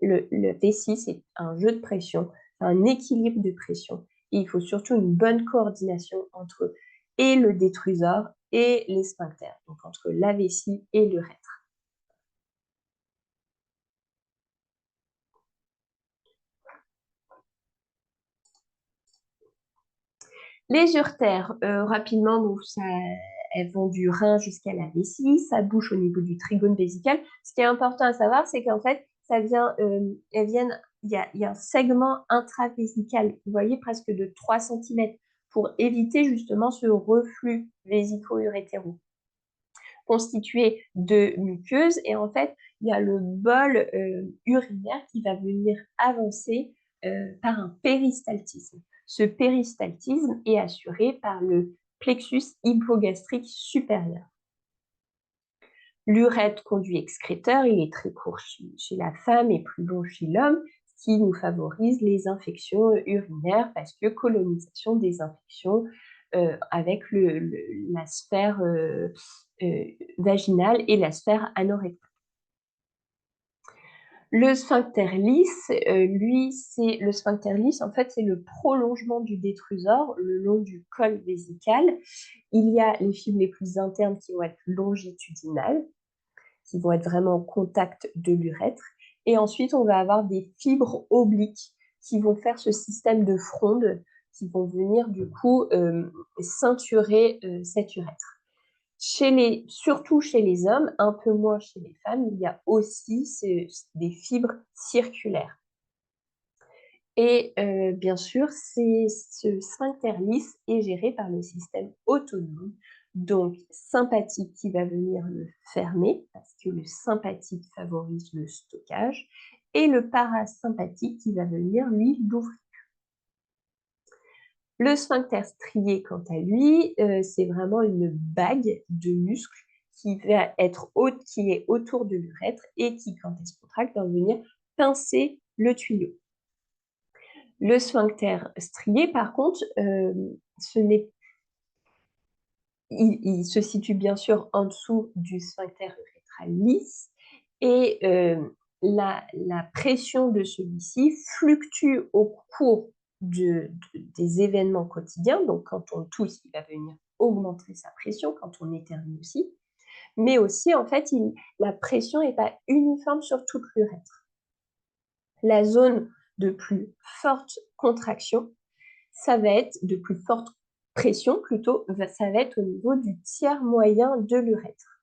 Le vessie, c'est un jeu de pression, un équilibre de pression. Et il faut surtout une bonne coordination entre et le détrusor et les sphincters, donc entre la vessie et l'urètre. Les urtères, rapidement, donc elles vont du rein jusqu'à la vessie, ça bouge au niveau du trigone vésical. Ce qui est important à savoir, c'est qu'en fait, il y a un segment intravésical, vous voyez, presque de 3 cm, pour éviter justement ce reflux vésico-urétéraux, constitué de muqueuses. Et en fait, il y a le bol urinaire qui va venir avancer par un péristaltisme. Ce péristaltisme est assuré par le plexus hypogastrique supérieur. L'urètre conduit excréteur, il est très court chez la femme et plus long chez l'homme, ce qui nous favorise les infections urinaires parce que colonisation des infections avec la sphère vaginale et la sphère anorectale. Le sphincter lisse, le sphincter lisse, en fait, c'est le prolongement du détrusor le long du col vésical. Il y a les fibres les plus internes qui vont être longitudinales, qui vont être vraiment au contact de l'urètre. Et ensuite, on va avoir des fibres obliques qui vont faire ce système de fronde, qui vont venir du coup ceinturer cet urètre. Surtout chez les hommes, un peu moins chez les femmes, il y a aussi des fibres circulaires. Et bien sûr, ce sphincter lisse est géré par le système autonome, donc sympathique qui va venir le fermer, parce que le sympathique favorise le stockage, et le parasympathique qui va venir, lui, l'ouvrir. Le sphincter strié, quant à lui, c'est vraiment une bague de muscles qui est autour de l'urètre et qui, quand elle se contracte, va venir pincer le tuyau. Le sphincter strié, par contre, il se situe bien sûr en dessous du sphincter urétral lisse et la pression de celui-ci fluctue au cours des événements quotidiens. Donc quand on tousse, il va venir augmenter sa pression, quand on éternue aussi. Mais aussi, en fait, la pression n'est pas uniforme sur toute l'urètre. La zone de plus forte contraction, ça va être de plus forte pression plutôt, ça va être au niveau du tiers moyen de l'urètre.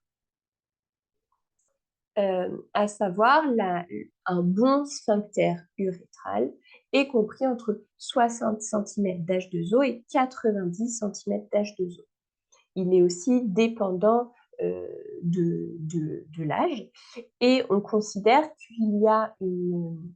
À savoir, un bon sphincter urétral est compris entre 60 cm d'H2O et 90 cm d'H2O. Il est aussi dépendant de l'âge et on considère qu'il y a une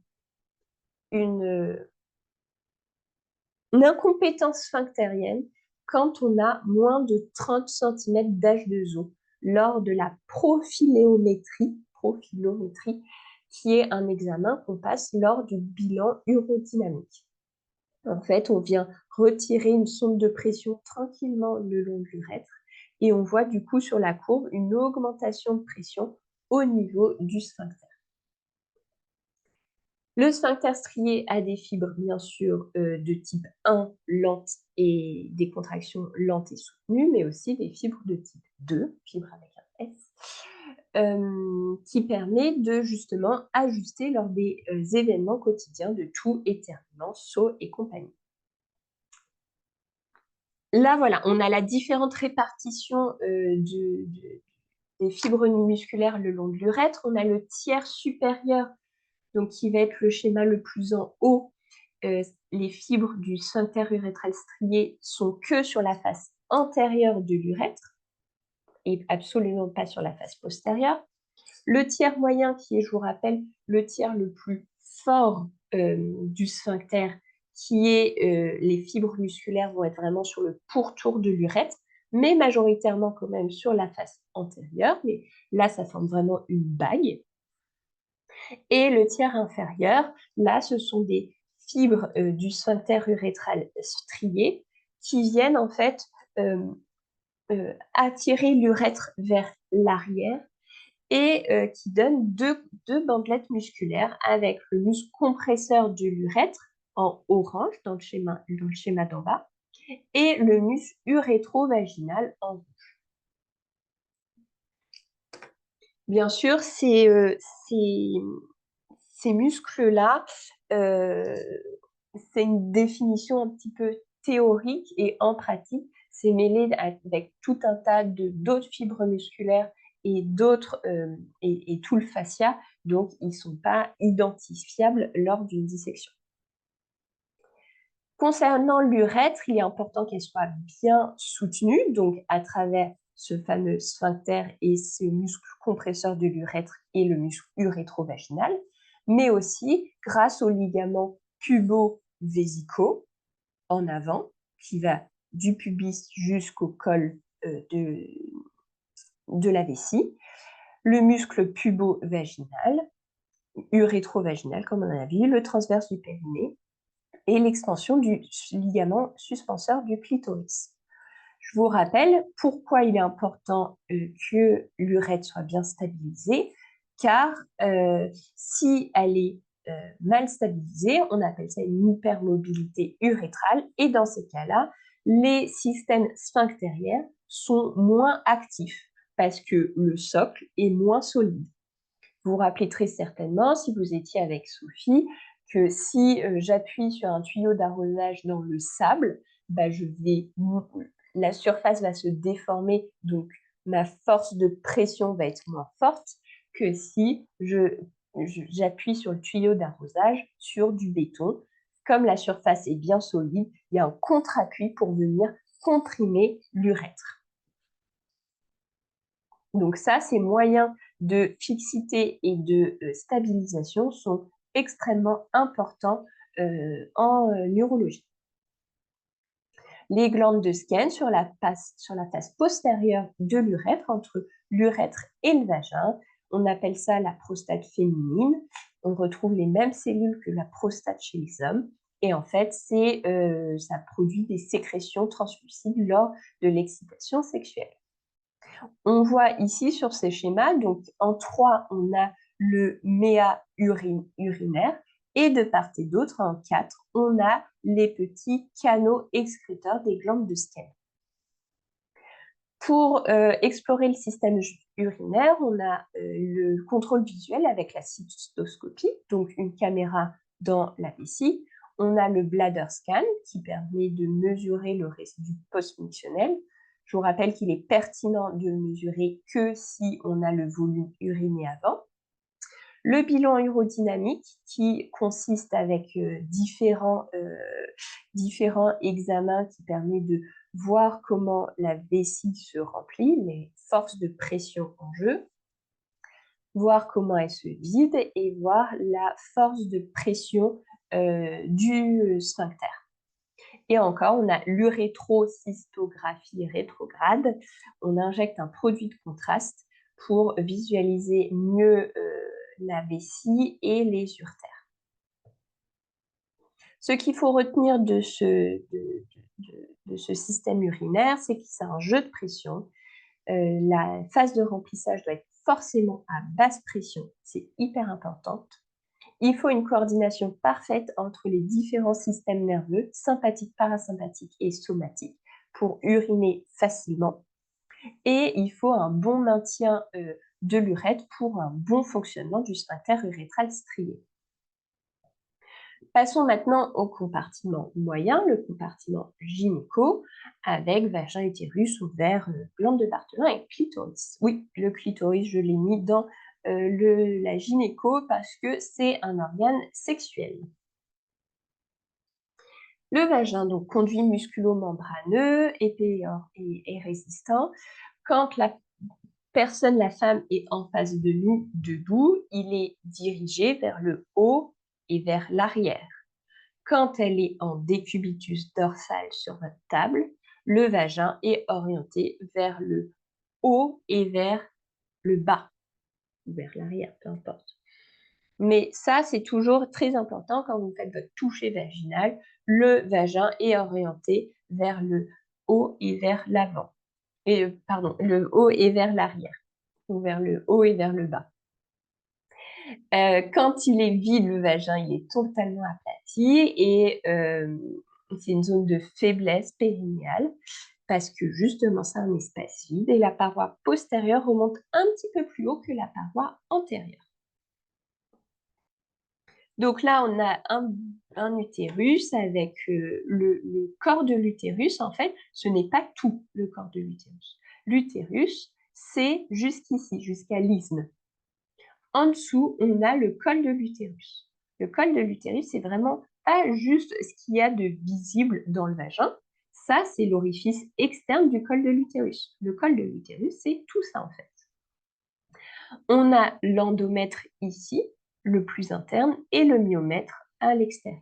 incompétence sphinctérienne quand on a moins de 30 cm d'H2O lors de la prophyléométrie, qui est un examen qu'on passe lors du bilan urodynamique. En fait, on vient retirer une sonde de pression tranquillement le long de l'urètre et on voit du coup sur la courbe une augmentation de pression au niveau du sphincter. Le sphincter strié a des fibres, bien sûr, de type 1, lentes et des contractions lentes et soutenues, mais aussi des fibres de type 2, fibres avec un S, qui permet de justement ajuster lors des événements quotidiens de toux, éternuement, saut et compagnie. Là, voilà, on a la différente répartition des fibres musculaires le long de l'urètre. On a le tiers supérieur, donc qui va être le schéma le plus en haut. Les fibres du sphincter urétral strié sont que sur la face antérieure de l'urètre et absolument pas sur la face postérieure. Le tiers moyen, qui est, je vous rappelle, le tiers le plus fort du sphincter, qui est les fibres musculaires vont être vraiment sur le pourtour de l'urètre, mais majoritairement quand même sur la face antérieure. Mais là, ça forme vraiment une bague. Et le tiers inférieur, là, ce sont des fibres du sphincter urétral strié qui viennent en fait attirer l'urètre vers l'arrière et qui donne deux bandelettes musculaires avec le muscle compresseur de l'urètre en orange dans le schéma d'en bas et le muscle urétro-vaginal en rouge. Bien sûr, ces muscles-là, c'est une définition un petit peu théorique et en pratique, c'est mêlé avec tout un tas d'autres fibres musculaires et d'autres et tout le fascia, donc ils ne sont pas identifiables lors d'une dissection. Concernant l'urètre, il est important qu'elle soit bien soutenue, donc à travers ce fameux sphincter et ce muscle compresseur de l'urètre et le muscle urétro-vaginal, mais aussi grâce aux ligaments pubo-vésicaux en avant, qui va du pubis jusqu'au col de la vessie, le muscle pubo-vaginal, urétro-vaginal comme on a vu, le transverse du périnée, et l'extension du ligament suspenseur du clitoris. Je vous rappelle pourquoi il est important que l'urètre soit bien stabilisée, car si elle est mal stabilisée, on appelle ça une hypermobilité urétrale, et dans ces cas-là, les systèmes sphinctériens sont moins actifs parce que le socle est moins solide. Vous vous rappelez très certainement, si vous étiez avec Sophie, que si j'appuie sur un tuyau d'arrosage dans le sable, bah, la surface va se déformer, donc ma force de pression va être moins forte que si j'appuie sur le tuyau d'arrosage sur du béton. Comme la surface est bien solide, il y a un contre-appui pour venir comprimer l'urètre. Donc ça, ces moyens de fixité et de stabilisation sont extrêmement importants en neurologie. Les glandes de Skene sur la face postérieure de l'urètre, entre l'urètre et le vagin, on appelle ça la prostate féminine. On retrouve les mêmes cellules que la prostate chez les hommes Et en fait, ça produit des sécrétions translucides lors de l'excitation sexuelle. On voit ici sur ces schémas, donc en 3, on a le méa urinaire et de part et d'autre, en 4, on a les petits canaux excréteurs des glandes de Skene. Pour explorer le système urinaire, on a le contrôle visuel avec la cystoscopie, donc une caméra dans la vessie. On a le bladder scan qui permet de mesurer le résidu post-mictionnel. Je vous rappelle qu'il est pertinent de mesurer que si on a le volume uriné avant. Le bilan urodynamique qui consiste avec différents examens qui permettent de voir comment la vessie se remplit, les forces de pression en jeu, voir comment elle se vide et voir la force de pression du sphincter. Et encore, on a l'urétrocystographie rétrograde. On injecte un produit de contraste pour visualiser mieux la vessie et les uretères. Ce qu'il faut retenir de ce système urinaire, c'est que c'est un jeu de pression. La phase de remplissage doit être forcément à basse pression, c'est hyper important. Il faut une coordination parfaite entre les différents systèmes nerveux, sympathique, parasympathique et somatique, pour uriner facilement. Et il faut un bon maintien de l'urètre pour un bon fonctionnement du sphincter urétral strié. Passons maintenant au compartiment moyen, le compartiment gynéco, avec vagin, utérus, ovaire, glande de Bartholin et clitoris. Oui, le clitoris, je l'ai mis dans la gynéco parce que c'est un organe sexuel. Le vagin, donc conduit musculo-membraneux, épais et résistant. Quand la femme est en face de nous, debout, il est dirigé vers le haut et vers l'arrière. Quand elle est en décubitus dorsal sur votre table, le vagin est orienté vers le haut et vers le bas, ou vers l'arrière, peu importe. Mais ça, c'est toujours très important quand vous faites votre toucher vaginal. Le vagin est orienté vers le haut et vers l'avant. Le haut et vers l'arrière, ou vers le haut et vers le bas. Quand il est vide, le vagin, il est totalement aplati et c'est une zone de faiblesse périnéale parce que justement, c'est un espace vide et la paroi postérieure remonte un petit peu plus haut que la paroi antérieure. Donc là, on a un utérus avec le corps de l'utérus. En fait, ce n'est pas tout le corps de l'utérus. L'utérus, c'est jusqu'ici, jusqu'à l'isthme. En dessous, on a le col de l'utérus. Le col de l'utérus, c'est vraiment pas juste ce qu'il y a de visible dans le vagin. Ça, c'est l'orifice externe du col de l'utérus. Le col de l'utérus, c'est tout ça en fait. On a l'endomètre ici, le plus interne, et le myomètre à l'extérieur.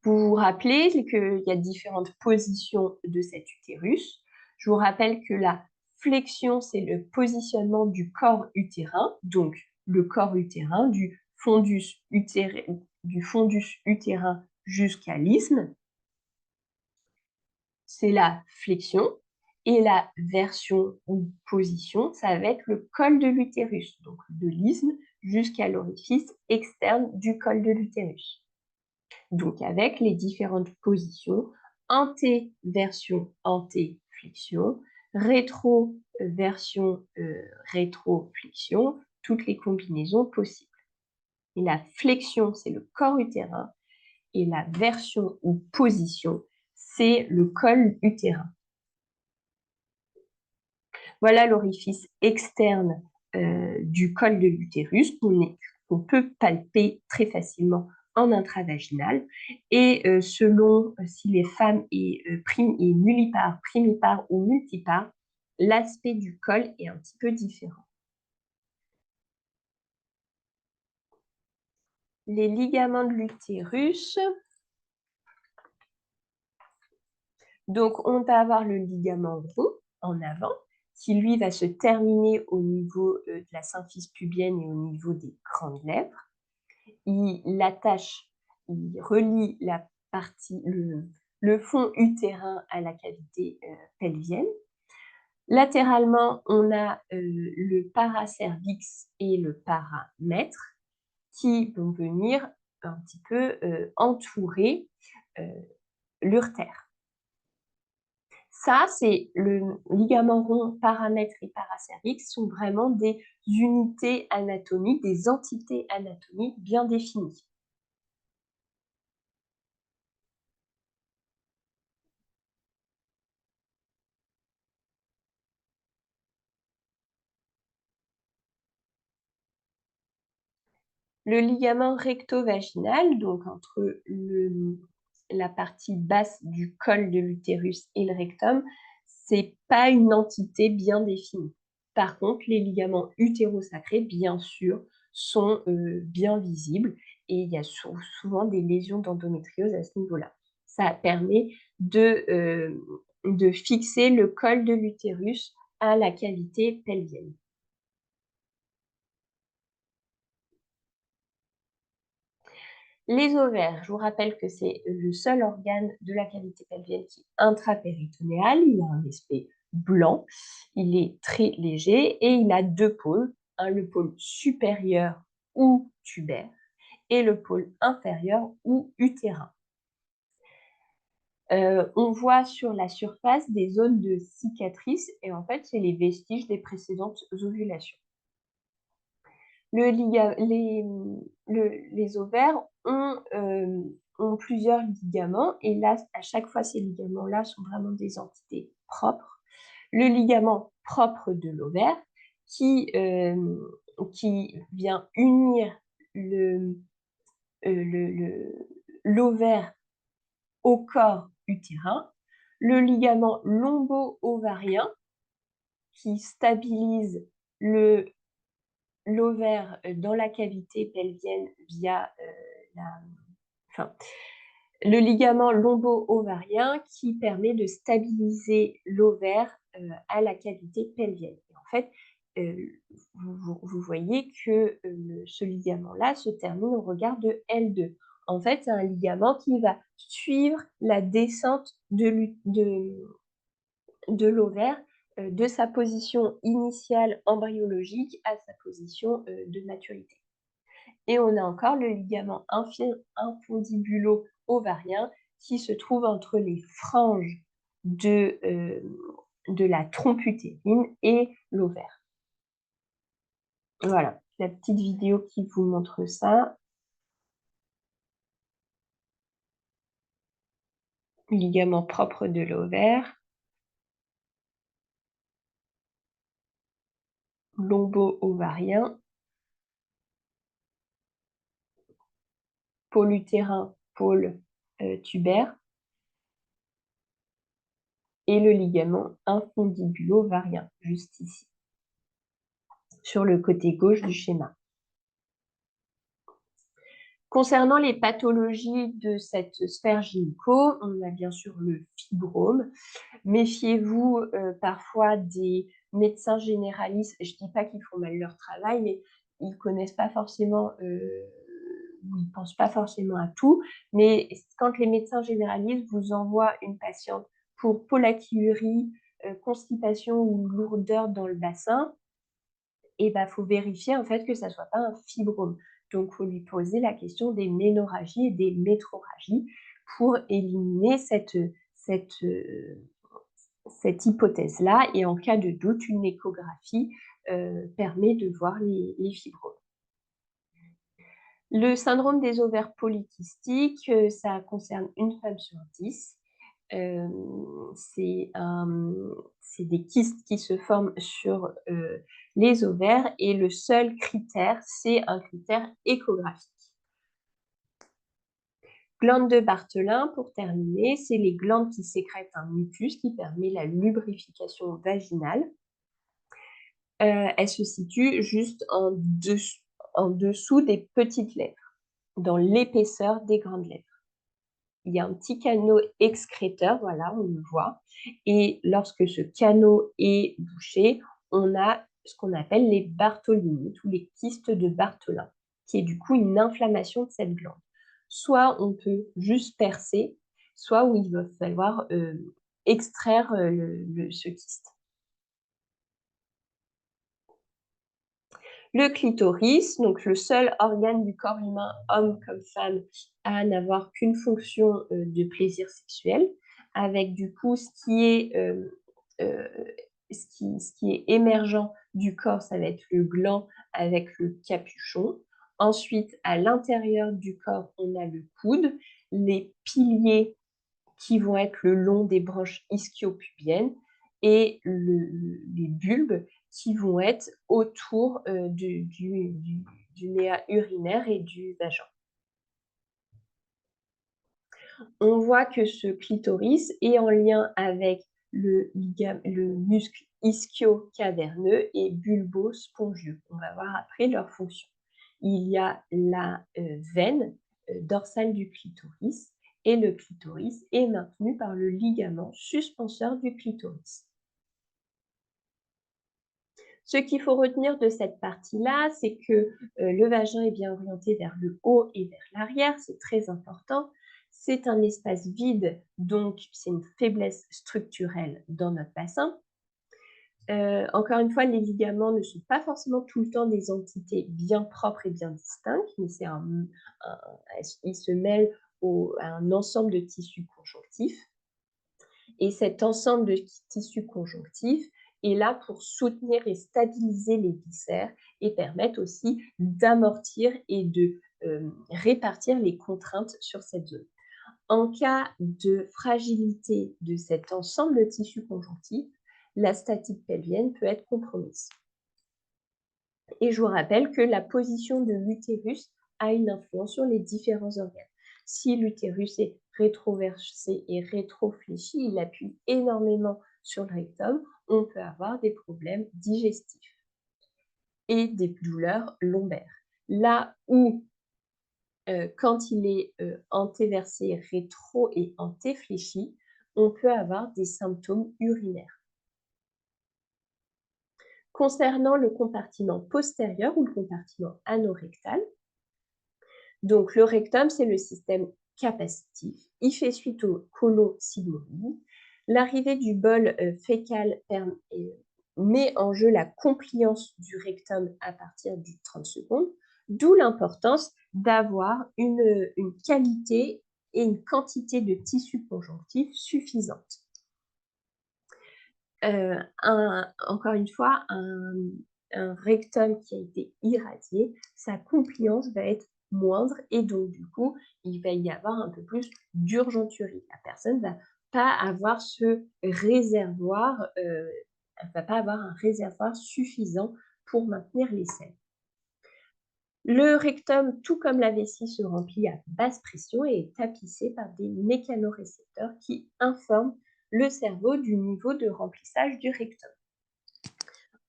Vous vous rappelez qu'il y a différentes positions de cet utérus. Je vous rappelle que la flexion, c'est le positionnement du corps utérin, donc le corps utérin, du fondus utérin jusqu'à l'isthme. C'est la flexion. Et la version ou position, ça va être le col de l'utérus, donc de l'isthme jusqu'à l'orifice externe du col de l'utérus. Donc avec les différentes positions, anté-version anté-flexion, rétro-version rétro-flexion, toutes les combinaisons possibles. Et la flexion, c'est le corps utérin, et la version ou position, c'est le col utérin. Voilà l'orifice externe du col de l'utérus qu'on peut palper très facilement en intravaginal. Et selon si les femmes est nullipare, primipare ou multipare, l'aspect du col est un petit peu différent. Les ligaments de l'utérus. Donc, on va avoir le ligament rond en avant, qui lui va se terminer au niveau de la symphyse pubienne et au niveau des grandes lèvres. Il attache il relie la partie le fond utérin à la cavité, pelvienne. Latéralement, on a, le paracervix et le paramètre qui vont venir un petit peu, entourer, heu, l'urtère. Ça, c'est le ligament rond paramètre et paracervix sont vraiment des unités anatomiques, des entités anatomiques bien définies. Le ligament recto-vaginal, donc entre la partie basse du col de l'utérus et le rectum, c'est pas une entité bien définie. Par contre, les ligaments utérosacrés, bien sûr, sont, bien visibles et il y a souvent des lésions d'endométriose à ce niveau-là. Ça permet de fixer le col de l'utérus à la cavité pelvienne. Les ovaires, je vous rappelle que c'est le seul organe de la cavité pelvienne qui est intrapéritonéal. Il a un aspect blanc, il est très léger et il a 2 pôles, le pôle supérieur ou tubaire et le pôle inférieur ou utérin. On voit sur la surface des zones de cicatrices et en fait, c'est les vestiges des précédentes ovulations. Le liga les ovaires ont plusieurs ligaments et là, à chaque fois, ces ligaments-là sont vraiment des entités propres. Le ligament propre de l'ovaire qui vient unir le, l'ovaire au corps utérin. Le ligament lombo-ovarien qui stabilise le l'ovaire, dans la cavité pelvienne via, la enfin, le ligament lombo-ovarien qui permet de stabiliser l'ovaire, à la cavité pelvienne et en fait, heu, vous voyez que, ce ligament-là se termine au regard de L2. En fait, c'est un ligament qui va suivre la descente de l'ovaire, de sa position initiale embryologique à sa position, de maturité. Et on a encore le ligament infundibulo-ovarien qui se trouve entre les franges de la trompe utérine et l'ovaire. Voilà, la petite vidéo qui vous montre ça. Ligament propre de l'ovaire, lombo-ovarien, pôle utérin, pôle, tubaire et le ligament infundibulo-ovarien, juste ici, sur le côté gauche du schéma. Concernant les pathologies de cette sphère gynéco, on a bien sûr le fibrome. Méfiez-vous, parfois des médecins généralistes. Je dis pas qu'ils font mal leur travail, mais ils connaissent pas forcément, ou ils pensent pas forcément à tout. Mais quand les médecins généralistes vous envoient une patiente pour pollakiurie, constipation ou lourdeur dans le bassin, et bah, faut vérifier en fait que ça soit pas un fibrome. Donc, faut lui poser la question des ménorrhagies et des métrorragies pour éliminer cette hypothèse-là et en cas de doute, une échographie, permet de voir les fibromes. Le syndrome des ovaires polykystiques, ça concerne une femme sur 10. C'est c'est des kystes qui se forment sur, les ovaires et le seul critère, c'est un critère échographique. Glandes de Bartholin, pour terminer, c'est les glandes qui sécrètent un mucus qui permet la lubrification vaginale. Elles se situent juste en dessous des petites lèvres, dans l'épaisseur des grandes lèvres. Il y a un petit canal excréteur, voilà, on le voit et lorsque ce canal est bouché, on a ce qu'on appelle les bartholinites ou les kystes de Bartholin, qui est du coup une inflammation de cette glande. Soit on peut juste percer, soit où il va falloir, extraire, ce kyste. Le clitoris, donc le seul organe du corps humain, homme comme femme, à n'avoir qu'une fonction, de plaisir sexuel, avec du coup ce qui est, heu, ce qui est émergent du corps, ça va être le gland avec le capuchon. Ensuite, à l'intérieur du corps, on a le coude, les piliers qui vont être le long des branches ischio-pubiennes et les bulbes qui vont être autour, du néa urinaire et du vagin. On voit que ce clitoris est en lien avec le muscle ischio-caverneux et bulbo-spongieux. On va voir après leur fonction. Il y a la, veine, dorsale du clitoris et le clitoris est maintenu par le ligament suspenseur du clitoris. Ce qu'il faut retenir de cette partie-là, c'est que, le vagin est bien orienté vers le haut et vers l'arrière, c'est très important. C'est un espace vide, donc c'est une faiblesse structurelle dans notre bassin. Encore une fois, les ligaments ne sont pas forcément tout le temps des entités bien propres et bien distinctes, mais c'est un ils se mêlent à un ensemble de tissus conjonctifs. Et cet ensemble de tissus conjonctifs est là pour soutenir et stabiliser les viscères et permettre aussi d'amortir et de répartir les contraintes sur cette zone. En cas de fragilité de cet ensemble de tissus conjonctifs, la statique pelvienne peut être compromise. Et je vous rappelle que la position de l'utérus a une influence sur les différents organes. Si l'utérus est rétroversé et rétrofléchi, il appuie énormément sur le rectum, on peut avoir des problèmes digestifs et des douleurs lombaires. Là où, quand il est antéversé, rétro et antéfléchi, on peut avoir des symptômes urinaires. Concernant le compartiment postérieur ou le compartiment anorectal, donc le rectum, c'est le système capacitif. Il fait suite au côlon sigmoïde. L'arrivée du bol fécal met en jeu la compliance du rectum à partir du 30 secondes, d'où l'importance d'avoir une qualité et une quantité de tissu conjonctif suffisante. Encore une fois, un rectum qui a été irradié, sa compliance va être moindre et donc du coup, il va y avoir un peu plus d'urgenturie. La personne va pas avoir ce réservoir, elle va pas avoir un réservoir suffisant pour maintenir les selles. Le rectum, tout comme la vessie, se remplit à basse pression et est tapissé par des mécanorécepteurs qui informent le cerveau du niveau de remplissage du rectum.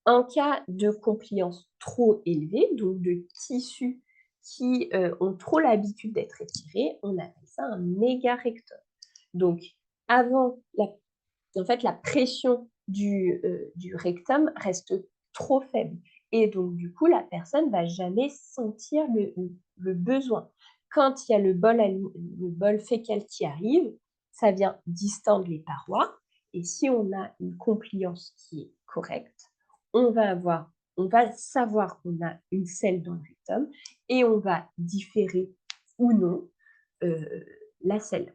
En cas de compliance trop élevée, donc de tissus qui ont trop l'habitude d'être étirés, on appelle ça un mégarectum. Donc, en fait, la pression du rectum reste trop faible. Et donc, du coup, la personne ne va jamais sentir le besoin. Quand il y a le bol fécal qui arrive, ça vient distendre les parois. Et si on a une compliance qui est correcte, on va savoir qu'on a une selle dans le rectum et on va différer ou non la selle.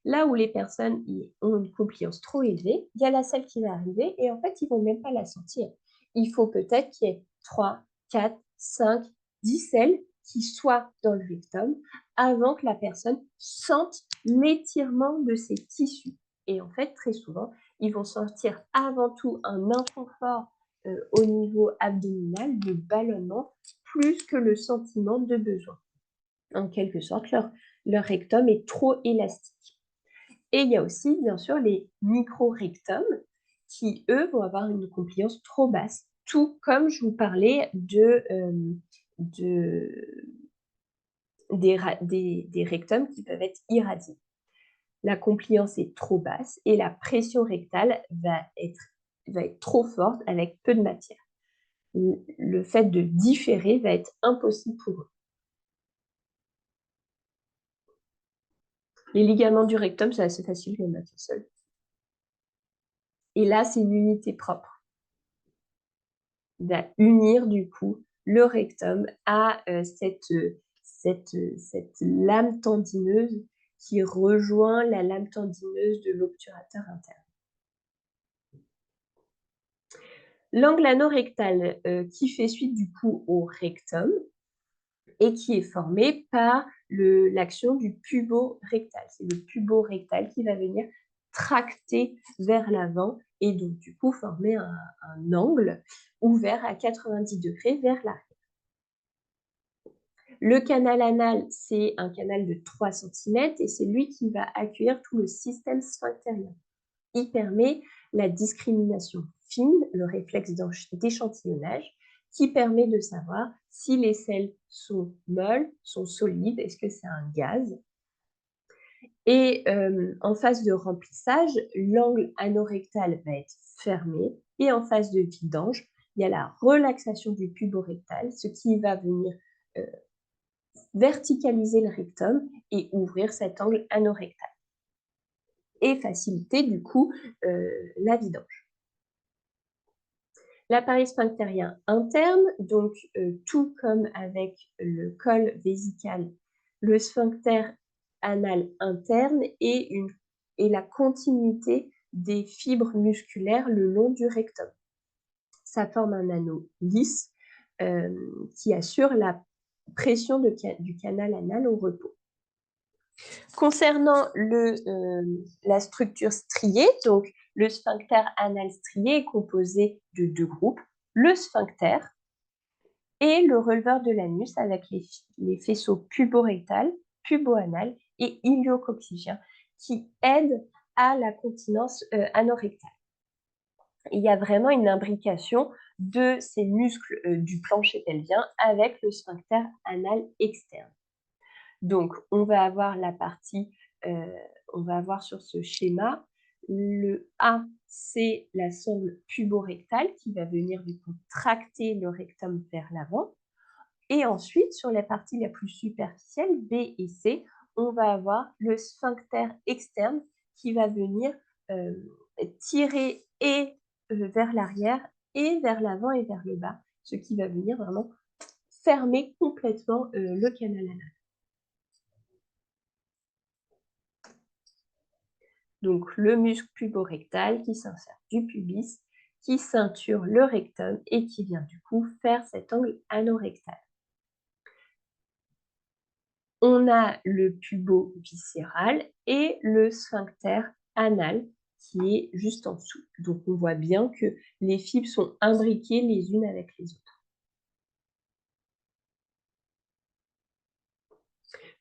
Là où les personnes ont une compliance trop élevée, il y a la selle qui va arriver et en fait, ils ne vont même pas la sentir. Il faut peut-être qu'il y ait 3, 4, 5, 10 selles qui soient dans le rectum avant que la personne sente l'étirement de ses tissus. Et en fait, très souvent, ils vont sentir avant tout un inconfort au niveau abdominal, de ballonnement, plus que le sentiment de besoin. En quelque sorte, leur rectum est trop élastique. Et il y a aussi, bien sûr, les micro-rectums qui, eux, vont avoir une compliance trop basse, tout comme je vous parlais des rectums qui peuvent être irradiés. La compliance est trop basse et la pression rectale va être trop forte avec peu de matière. Le fait de différer va être impossible pour eux. Les ligaments du rectum, c'est assez facile, je les mettre seul. Et là, c'est une unité propre. D'unir du coup le rectum à cette lame tendineuse qui rejoint la lame tendineuse de l'obturateur interne. L'angle anorectal qui fait suite du coup au rectum et qui est formé par l'action du pubo-rectal. C'est le pubo-rectal qui va venir tracter vers l'avant et donc du coup former un angle ouvert à 90 degrés vers l'arrière. Le canal anal, c'est un canal de 3 cm et c'est lui qui va accueillir tout le système sphinctérien. Il permet la discrimination fine, le réflexe d'échantillonnage, qui permet de savoir si les selles sont molles, sont solides, est-ce que c'est un gaz. Et en phase de remplissage, l'angle anorectal va être fermé et en phase de vidange, il y a la relaxation du puborectal, ce qui va venir verticaliser le rectum et ouvrir cet angle anorectal et faciliter du coup la vidange. L'appareil sphinctérien interne, donc tout comme avec le col vésical, le sphincter anal interne est la continuité des fibres musculaires le long du rectum. Ça forme un anneau lisse qui assure la pression du canal anal au repos. Concernant la structure striée, donc le sphincter anal strié est composé de 2 groupes, le sphincter et le releveur de l'anus avec les faisceaux puborectal, puboanal et iliococcygien qui aident à la continence anorectale. Il y a vraiment une imbrication de ces muscles du plancher pelvien avec le sphincter anal externe. Donc, on va avoir la partie, on va avoir sur ce schéma, le A, c'est la sonde puborectale qui va venir du coup tracter le rectum vers l'avant. Et ensuite, sur la partie la plus superficielle, B et C, on va avoir le sphincter externe qui va venir tirer et vers l'arrière et vers l'avant et vers le bas, ce qui va venir vraiment fermer complètement le canal anal. Donc le muscle puborectal qui s'insère du pubis, qui ceinture le rectum et qui vient du coup faire cet angle anorectal. On a le pubo-viscéral et le sphincter anal qui est juste en dessous. Donc on voit bien que les fibres sont imbriquées les unes avec les autres.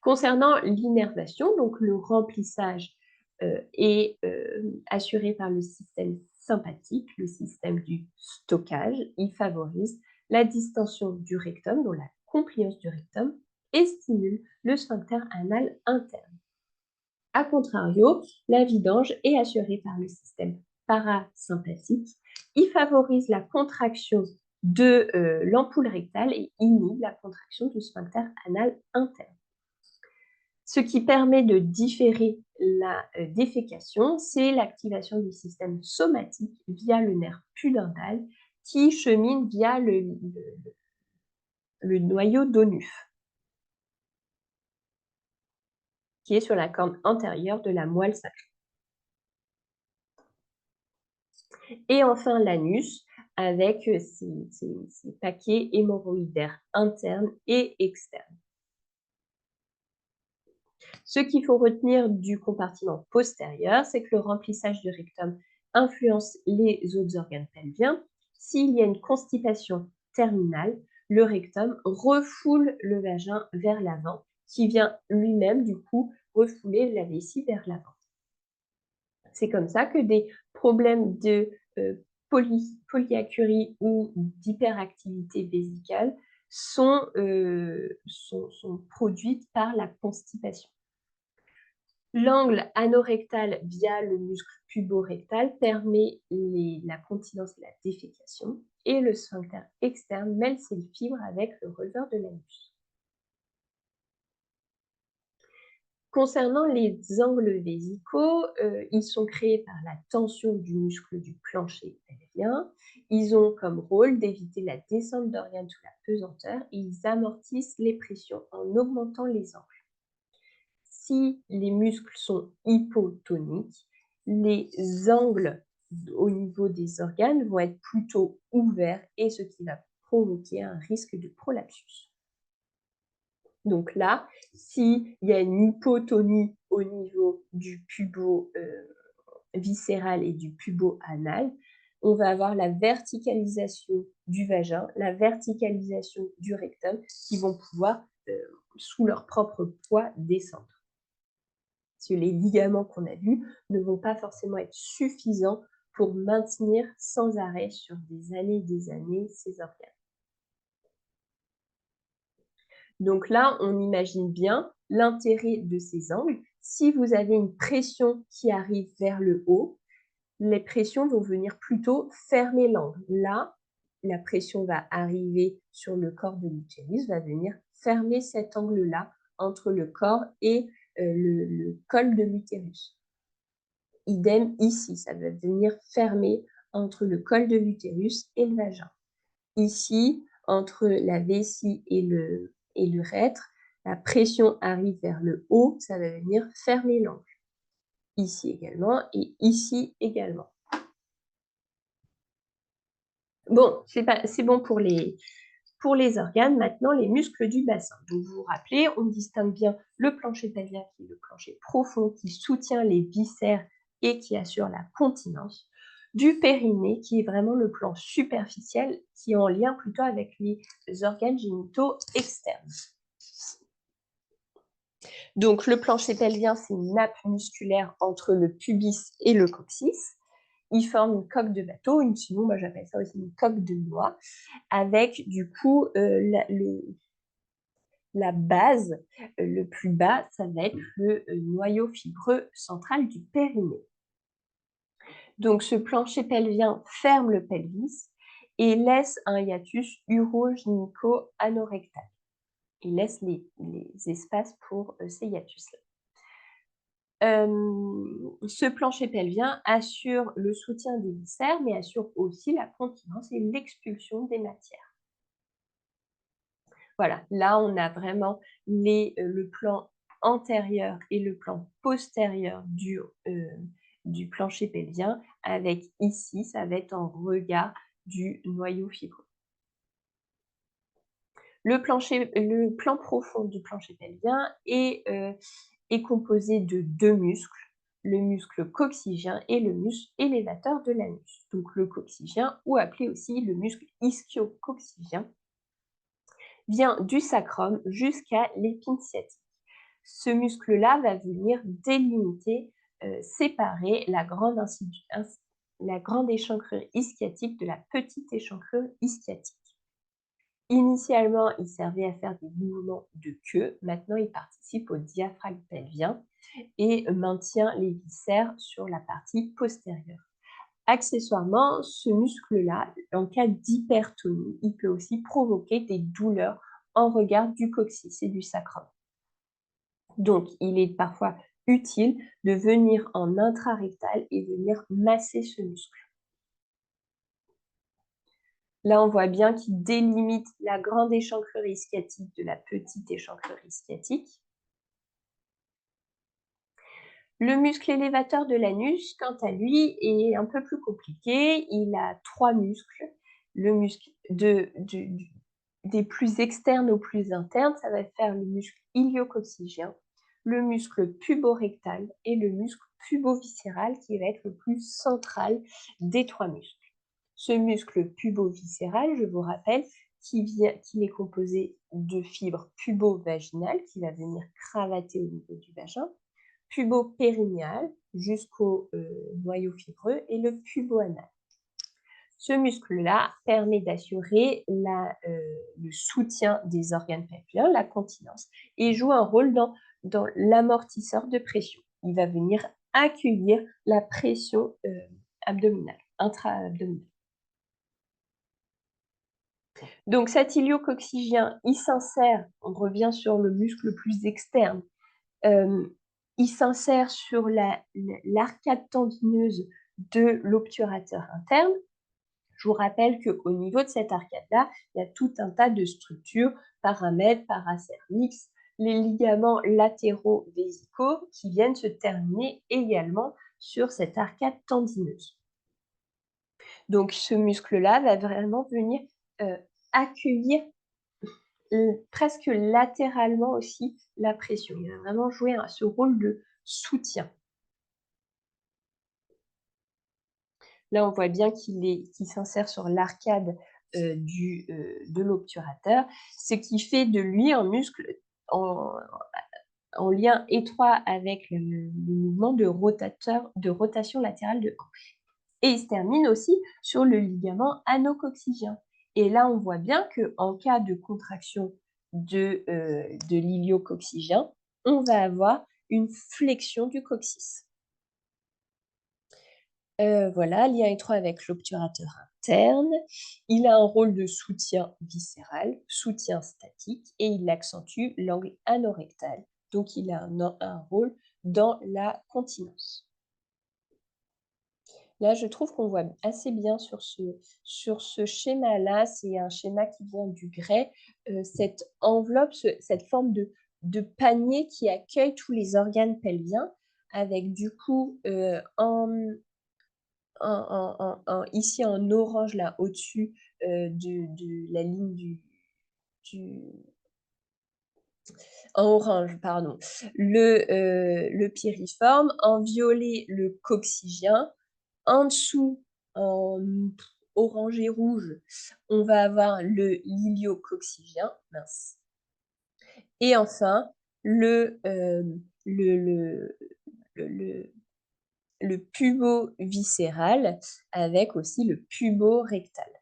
Concernant l'innervation, donc le remplissage est assuré par le système sympathique, le système du stockage. Il favorise la distension du rectum, donc la compliance du rectum, et stimule le sphincter anal interne. A contrario, la vidange est assurée par le système parasympathique. Il favorise la contraction de l'ampoule rectale et inhibe la contraction du sphincter anal interne. Ce qui permet de différer la défécation, c'est l'activation du système somatique via le nerf pudendal qui chemine via le noyau d'Onuf, qui est sur la corne antérieure de la moelle sacrée. Et enfin l'anus, avec ses paquets hémorroïdaires internes et externes. Ce qu'il faut retenir du compartiment postérieur, c'est que le remplissage du rectum influence les autres organes pelviens. S'il y a une constipation terminale, le rectum refoule le vagin vers l'avant, qui vient lui-même, du coup, refouler la vessie vers l'avant. C'est comme ça que des problèmes de polyacurie ou d'hyperactivité vésicale sont produites par la constipation. L'angle anorectal via le muscle puborectal permet la continence et la défécation et le sphincter externe mêle ses fibres avec le releveur de l'anus. Concernant les angles vésicaux, ils sont créés par la tension du muscle du plancher pelvien. Ils ont comme rôle d'éviter la descente d'organes sous la pesanteur et ils amortissent les pressions en augmentant les angles. Si les muscles sont hypotoniques, les angles au niveau des organes vont être plutôt ouverts et ce qui va provoquer un risque de prolapsus. Donc là, s'il y a une hypotonie au niveau du pubo-viscéral et du pubo-anal, on va avoir la verticalisation du vagin, la verticalisation du rectum qui vont pouvoir, sous leur propre poids, descendre. Parce que les ligaments qu'on a vus ne vont pas forcément être suffisants pour maintenir sans arrêt sur des années ces organes. Donc là, on imagine bien l'intérêt de ces angles. Si vous avez une pression qui arrive vers le haut, les pressions vont venir plutôt fermer l'angle. Là, la pression va arriver sur le corps de l'utérus, va venir fermer cet angle-là entre le corps et le col de l'utérus. Idem ici, ça va venir fermer entre le col de l'utérus et le vagin. Ici, entre la vessie et l'urètre, la pression arrive vers le haut, ça va venir fermer l'angle. Ici également et ici également. Bon, c'est bon pour les organes. Maintenant, les muscles du bassin. Donc, vous vous rappelez, on distingue bien le plancher pelvien qui est le plancher profond qui soutient les viscères et qui assure la continence, du périnée qui est vraiment le plan superficiel qui est en lien plutôt avec les organes génitaux externes. Donc, le plancher pelvien, c'est une nappe musculaire entre le pubis et le coccyx. Il forme une coque de bateau, sinon moi j'appelle ça aussi une coque de noix, avec du coup la base, le plus bas, ça va être le noyau fibreux central du périnée. Donc ce plancher pelvien ferme le pelvis et laisse un hiatus urogynéco-anorectal. Il laisse les espaces pour ces hiatus-là. Ce plancher pelvien assure le soutien des viscères, mais assure aussi la continence et l'expulsion des matières. Voilà, là on a vraiment le plan antérieur et le plan postérieur du plancher pelvien, avec ici, ça va être en regard du noyau fibreux. Le plan profond du plancher pelvien est composé de deux muscles, le muscle coccygien et le muscle élévateur de l'anus. Donc le coccygien, ou appelé aussi le muscle ischio-coccygien, vient du sacrum jusqu'à l'épine sciatique. Ce muscle-là va venir délimiter, séparer la grande échancrure ischiatique de la petite échancrure ischiatique. Initialement, il servait à faire des mouvements de queue. Maintenant, il participe au diaphragme pelvien et maintient les viscères sur la partie postérieure. Accessoirement, ce muscle-là, en cas d'hypertonie, il peut aussi provoquer des douleurs en regard du coccyx et du sacrum. Donc, il est parfois utile de venir en intrarectal et venir masser ce muscle. Là, on voit bien qu'il délimite la grande échancrure ischiatique de la petite échancrure ischiatique. Le muscle élévateur de l'anus, quant à lui, est un peu plus compliqué. Il a trois muscles. Le muscle des plus externes aux plus internes, ça va faire le muscle iliococcygien, le muscle puborectal et le muscle puboviscéral qui va être le plus central des trois muscles. Ce muscle puboviscéral, je vous rappelle, qu'il est composé de fibres pubovaginales qui va venir cravater au niveau du vagin, pubo-périnéal jusqu'au noyau fibreux et le pubo-anal. Ce muscle-là permet d'assurer le soutien des organes pelviens, la continence, et joue un rôle dans l'amortisseur de pression. Il va venir accueillir la pression abdominale, intra-abdominale. Donc cet iliococcygien, il s'insère, on revient sur le muscle plus externe, il s'insère sur l'arcade tendineuse de l'obturateur interne. Je vous rappelle qu'au niveau de cette arcade-là, il y a tout un tas de structures, paramètres, paracernix, les ligaments latéraux vésicaux qui viennent se terminer également sur cette arcade tendineuse. Donc ce muscle-là va vraiment venir accueillir presque latéralement aussi la pression. Il va vraiment jouer ce rôle de soutien. Là, on voit bien qu'il s'insère sur l'arcade de l'obturateur, ce qui fait de lui un muscle en lien étroit avec le mouvement de rotation latérale de hanche. Et il se termine aussi sur le ligament anococcygien. Et là, on voit bien qu'en cas de contraction de l'iliococcygien, on va avoir une flexion du coccyx. Voilà, lien étroit avec l'obturateur interne. Il a un rôle de soutien viscéral, soutien statique, et il accentue l'angle anorectal. Donc, il a un rôle dans la continence. Là, je trouve qu'on voit assez bien sur ce schéma-là, c'est un schéma qui vient du grès, cette enveloppe, cette forme de panier qui accueille tous les organes pelviens, avec du coup, ici en orange, là, au-dessus de la ligne en orange, pardon, le piriforme, en violet, le coccygien. En dessous, en orange et rouge, on va avoir l'iliococcygien, mince. Et enfin, le pubo-viscéral avec aussi le pubo-rectal.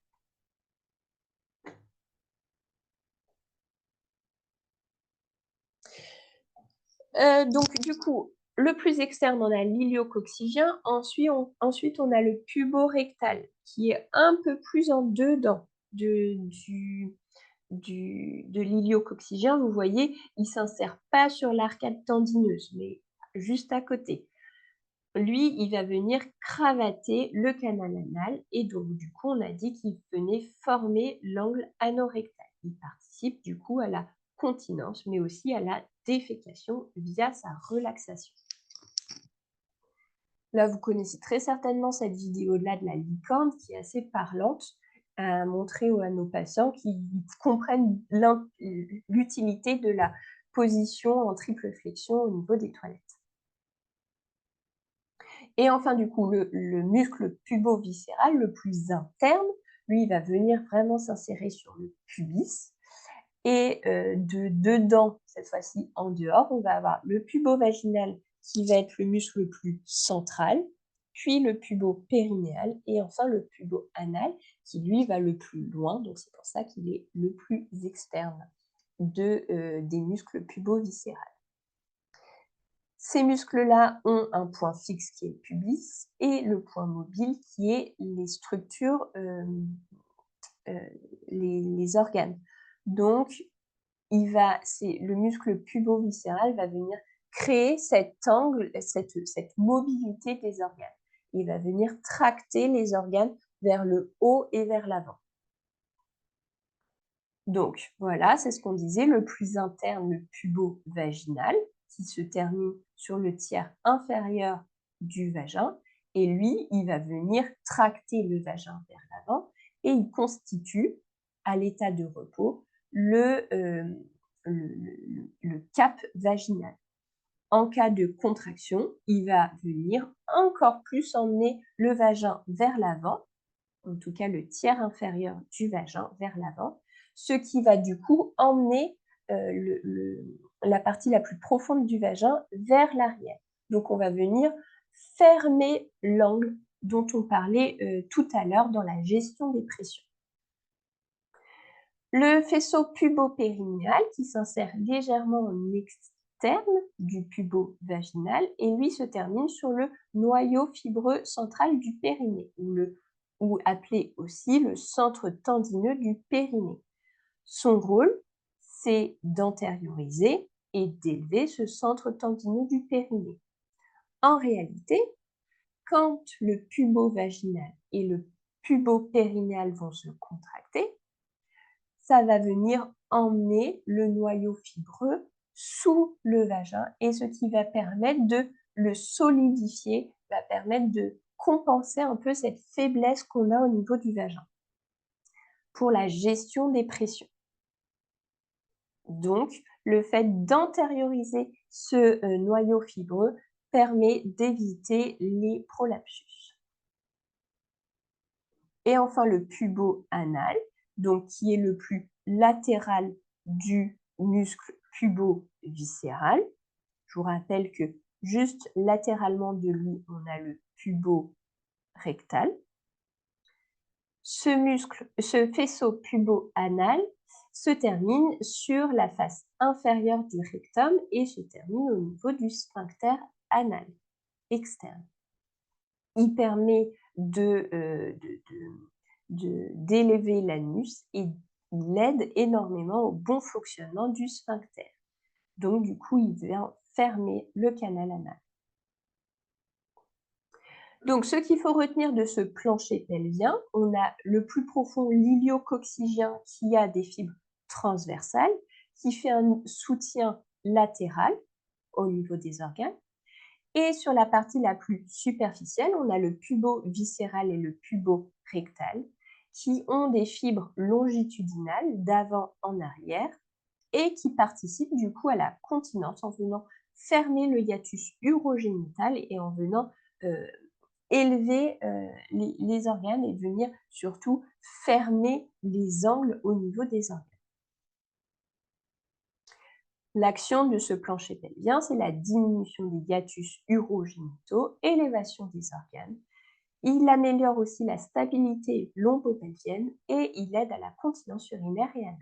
Donc du coup, le plus externe, on a l'iliococcygien. Ensuite, on a le pubo-rectal qui est un peu plus en dedans de l'iliococcygien. Vous voyez, il ne s'insère pas sur l'arcade tendineuse, mais juste à côté. Lui, il va venir cravater le canal anal et donc du coup, on a dit qu'il venait former l'angle anorectal. Il participe du coup à la continence, mais aussi à la défécation via sa relaxation. Là, vous connaissez très certainement cette vidéo-là de la licorne qui est assez parlante à montrer à nos patients qui comprennent l'utilité de la position en triple flexion au niveau des toilettes. Et enfin, du coup, le muscle pubo-viscéral, le plus interne, lui, il va venir vraiment s'insérer sur le pubis. Et dedans, cette fois-ci en dehors, on va avoir le pubo-vaginal qui va être le muscle le plus central, puis le pubo-périnéal et enfin le pubo-anal qui, lui, va le plus loin. Donc, c'est pour ça qu'il est le plus externe des muscles pubo-viscérales. Ces muscles-là ont un point fixe qui est le pubis et le point mobile qui est les structures, les organes. Donc, le muscle pubo-viscéral va venir créer cet angle, cette mobilité des organes. Il va venir tracter les organes vers le haut et vers l'avant. Donc, voilà, c'est ce qu'on disait, le plus interne, le pubo-vaginal, qui se termine sur le tiers inférieur du vagin. Et lui, il va venir tracter le vagin vers l'avant et il constitue, à l'état de repos, le cap vaginal. En cas de contraction, il va venir encore plus emmener le vagin vers l'avant, en tout cas le tiers inférieur du vagin vers l'avant, ce qui va du coup emmener la partie la plus profonde du vagin vers l'arrière. Donc on va venir fermer l'angle dont on parlait tout à l'heure dans la gestion des pressions. Le faisceau pubo-périnéal qui s'insère légèrement en externe du pubo-vaginal et lui se termine sur le noyau fibreux central du périnée ou appelé aussi le centre tendineux du périnée. Son rôle, c'est d'antérioriser et d'élever ce centre tendineux du périnée. En réalité, quand le pubo-vaginal et le pubo-périnéal vont se contracter, ça va venir emmener le noyau fibreux sous le vagin et ce qui va permettre de le solidifier, va permettre de compenser un peu cette faiblesse qu'on a au niveau du vagin pour la gestion des pressions. Donc, le fait d'antérioriser ce noyau fibreux permet d'éviter les prolapsus. Et enfin, le pubo-anal, donc qui est le plus latéral du muscle pubo-viscéral. Je vous rappelle que juste latéralement de lui, on a le pubo-rectal. Ce faisceau pubo-anal se termine sur la face inférieure du rectum et se termine au niveau du sphincter anal externe. Il permet d'élever l'anus et il aide énormément au bon fonctionnement du sphincter. Donc, du coup, il vient fermer le canal anal. Donc, ce qu'il faut retenir de ce plancher pelvien, on a le plus profond l'ilio-coccygien qui a des fibres transversales, qui fait un soutien latéral au niveau des organes. Et sur la partie la plus superficielle, on a le pubo-viscéral et le pubo-rectal qui ont des fibres longitudinales d'avant en arrière et qui participent du coup à la continence en venant fermer le hiatus urogénital et en venant élever les organes et venir surtout fermer les angles au niveau des organes. L'action de ce plancher pelvien, c'est la diminution des hiatus urogénitaux, élévation des organes. Il améliore aussi la stabilité lombopelvienne et il aide à la continence urinaire et anale.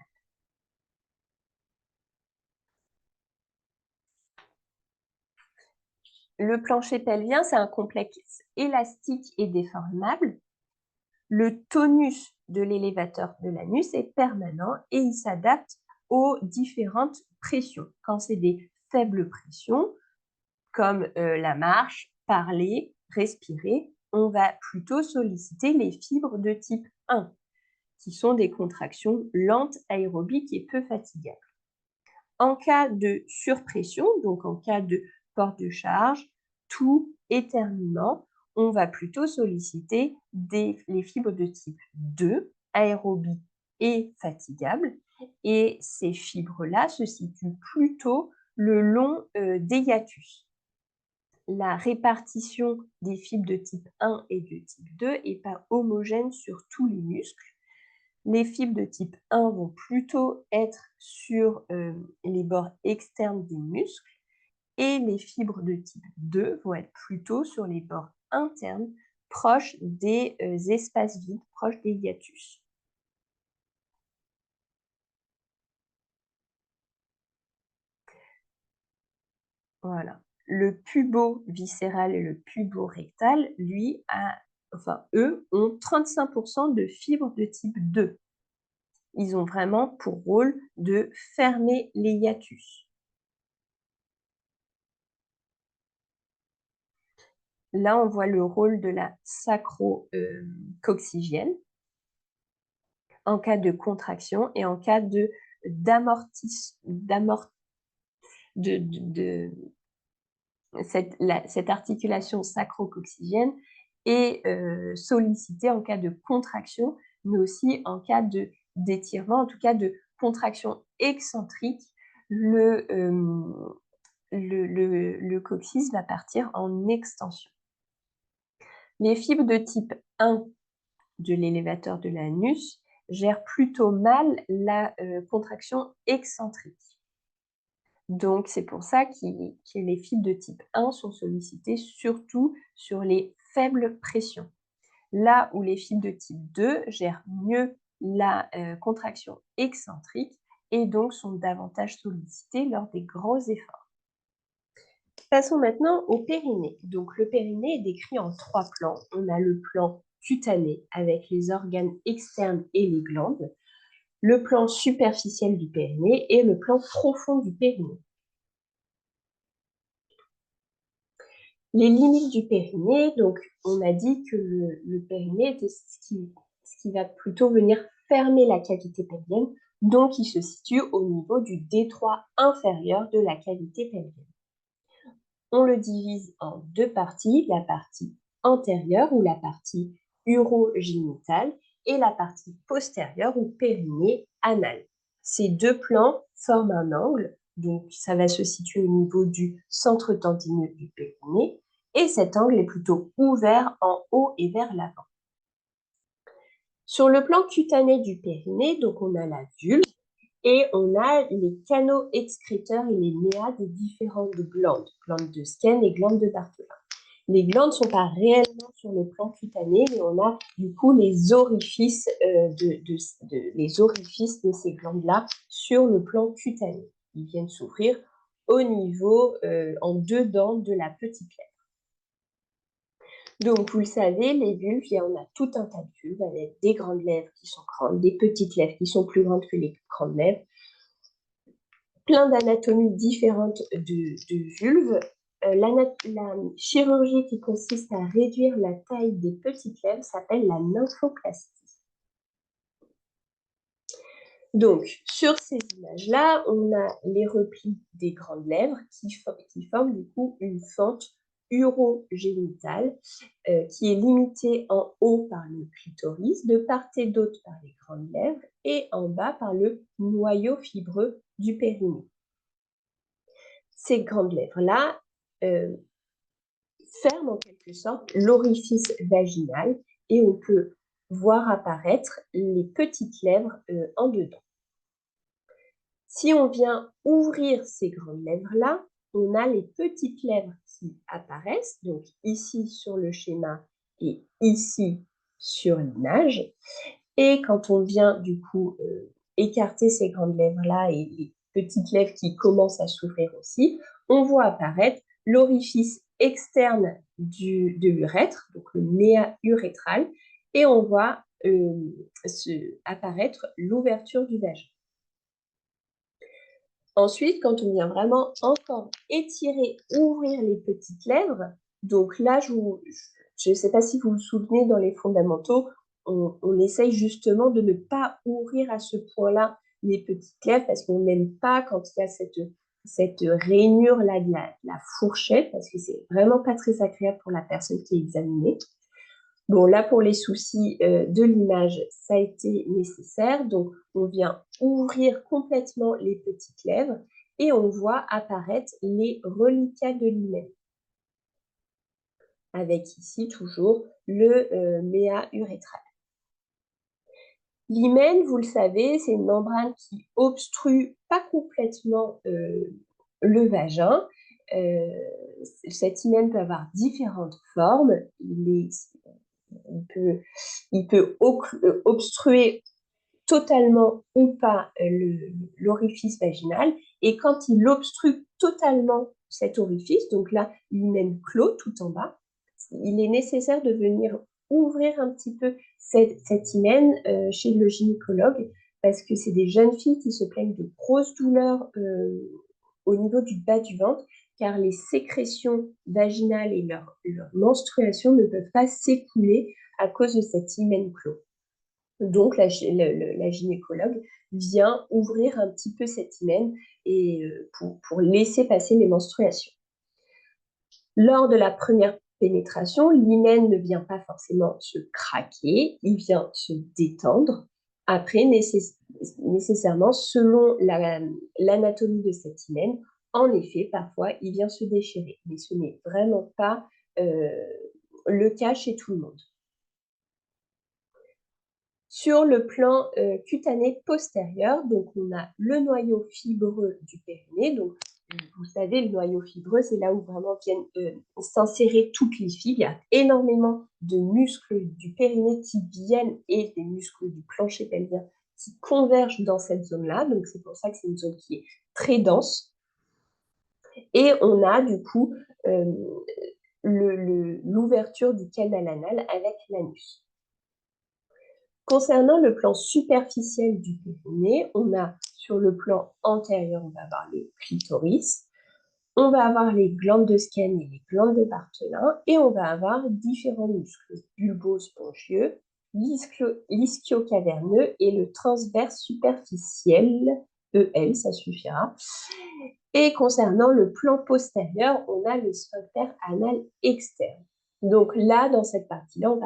Le plancher pelvien, c'est un complexe élastique et déformable. Le tonus de l'élévateur de l'anus est permanent et il s'adapte aux différentes pressions. Quand c'est des faibles pressions, comme la marche, parler, respirer, on va plutôt solliciter les fibres de type 1, qui sont des contractions lentes, aérobiques et peu fatigables. En cas de surpression, donc en cas de port de charge, toux, éternuement, on va plutôt solliciter les fibres de type 2, aérobiques et fatigables. Et ces fibres-là se situent plutôt le long des hiatus. La répartition des fibres de type 1 et de type 2 n'est pas homogène sur tous les muscles. Les fibres de type 1 vont plutôt être sur les bords externes des muscles et les fibres de type 2 vont être plutôt sur les bords internes, proches des espaces vides, proches des hiatus. Voilà. Le pubo-viscéral et le pubo-rectal, eux, ont 35% de fibres de type 2. Ils ont vraiment pour rôle de fermer les hiatus. Là, on voit le rôle de la sacro-coccygienne en cas de contraction et en cas cette articulation sacro-coccygienne est sollicitée en cas de contraction, mais aussi en cas d'étirement, en tout cas de contraction excentrique, le coccyx va partir en extension. Les fibres de type 1 de l'élévateur de l'anus gèrent plutôt mal la contraction excentrique. Donc, c'est pour ça que les fibres de type 1 sont sollicitées surtout sur les faibles pressions. Là où les fibres de type 2 gèrent mieux la contraction excentrique et donc sont davantage sollicitées lors des gros efforts. Passons maintenant au périnée. Donc, le périnée est décrit en 3 plans. On a le plan cutané avec les organes externes et les glandes, le plan superficiel du périnée et le plan profond du périnée. Les limites du périnée, donc on a dit que le périnée était ce qui va plutôt venir fermer la cavité pelvienne, donc il se situe au niveau du détroit inférieur de la cavité pelvienne. On le divise en deux parties, la partie antérieure ou la partie urogénitale et la partie postérieure ou périnée anal. Ces deux plans forment un angle, donc ça va se situer au niveau du centre tendineux du périnée, et cet angle est plutôt ouvert en haut et vers l'avant. Sur le plan cutané du périnée, donc on a la vulve et on a les canaux excréteurs et les méas des différentes glandes, glandes de Skene et glandes de Bartholin. Les glandes ne sont pas réellement sur le plan cutané, mais on a du coup les orifices, les orifices de ces glandes-là sur le plan cutané. Ils viennent s'ouvrir au niveau, en dedans de la petite lèvre. Donc, vous le savez, les vulves, on a tout un tas de vulves avec des grandes lèvres qui sont grandes, des petites lèvres qui sont plus grandes que les grandes lèvres, plein d'anatomies différentes de vulves. La chirurgie qui consiste à réduire la taille des petites lèvres s'appelle la nymphoplastie. Donc, sur ces images-là, on a les replis des grandes lèvres qui forment du coup une fente urogénitale qui est limitée en haut par le clitoris, de part et d'autre par les grandes lèvres et en bas par le noyau fibreux du périnée. Ces grandes lèvres-là ferment en quelque sorte l'orifice vaginal et on peut voir apparaître les petites lèvres en dedans. Si on vient ouvrir ces grandes lèvres-là, on a les petites lèvres qui apparaissent, donc ici sur le schéma et ici sur l'image. Et quand on vient du coup écarter ces grandes lèvres-là et les petites lèvres qui commencent à s'ouvrir aussi, on voit apparaître l'orifice externe de l'urètre, donc le méa urétral, et on voit apparaître l'ouverture du vagin. Ensuite, quand on vient vraiment encore étirer, ouvrir les petites lèvres, donc là, je ne sais pas si vous vous souvenez, dans les fondamentaux, on essaye justement de ne pas ouvrir à ce point-là les petites lèvres parce qu'on n'aime pas quand il y a cette rainure-là de la fourchette parce que c'est vraiment pas très agréable pour la personne qui est examinée. Bon, là, pour les soucis de l'image, ça a été nécessaire. Donc, on vient ouvrir complètement les petites lèvres et on voit apparaître les reliquats de l'hymen. Avec ici toujours le méa urétral. L'hymen, vous le savez, c'est une membrane qui obstrue pas complètement le vagin. Cet hymen peut avoir différentes formes. Il peut obstruer totalement ou pas l'orifice vaginal. Et quand il obstrue totalement cet orifice, donc là, l'hymen clos tout en bas, il est nécessaire de venir ouvrir un petit peu cet hymen chez le gynécologue parce que c'est des jeunes filles qui se plaignent de grosses douleurs au niveau du bas du ventre car les sécrétions vaginales et leur menstruation ne peuvent pas s'écouler à cause de cet hymen clos. Donc, la gynécologue vient ouvrir un petit peu cet hymen et, pour laisser passer les menstruations. Lors de la première pénétration, l'hymen ne vient pas forcément se craquer, il vient se détendre. Après, nécessairement, selon l'anatomie de cet hymen, en effet, parfois, il vient se déchirer. Mais ce n'est vraiment pas le cas chez tout le monde. Sur le plan cutané postérieur, donc on a le noyau fibreux du périnée. Donc, vous savez, le noyau fibreux, c'est là où vraiment viennent s'insérer toutes les fibres. Il y a énormément de muscles du périnée qui viennent et des muscles du plancher pelvien qui convergent dans cette zone-là. Donc, c'est pour ça que c'est une zone qui est très dense. Et on a du coup l'ouverture du canal anal avec l'anus. Concernant le plan superficiel du périnée, on a sur le plan antérieur, on va avoir le clitoris. On va avoir les glandes de Skene et les glandes de Bartholin, et on va avoir différents muscles bulbo-spongieux, l'ischio-caverneux et le transverse superficiel, EL, ça suffira. Et concernant le plan postérieur, on a le sphincter anal externe. Donc là, dans cette partie-là,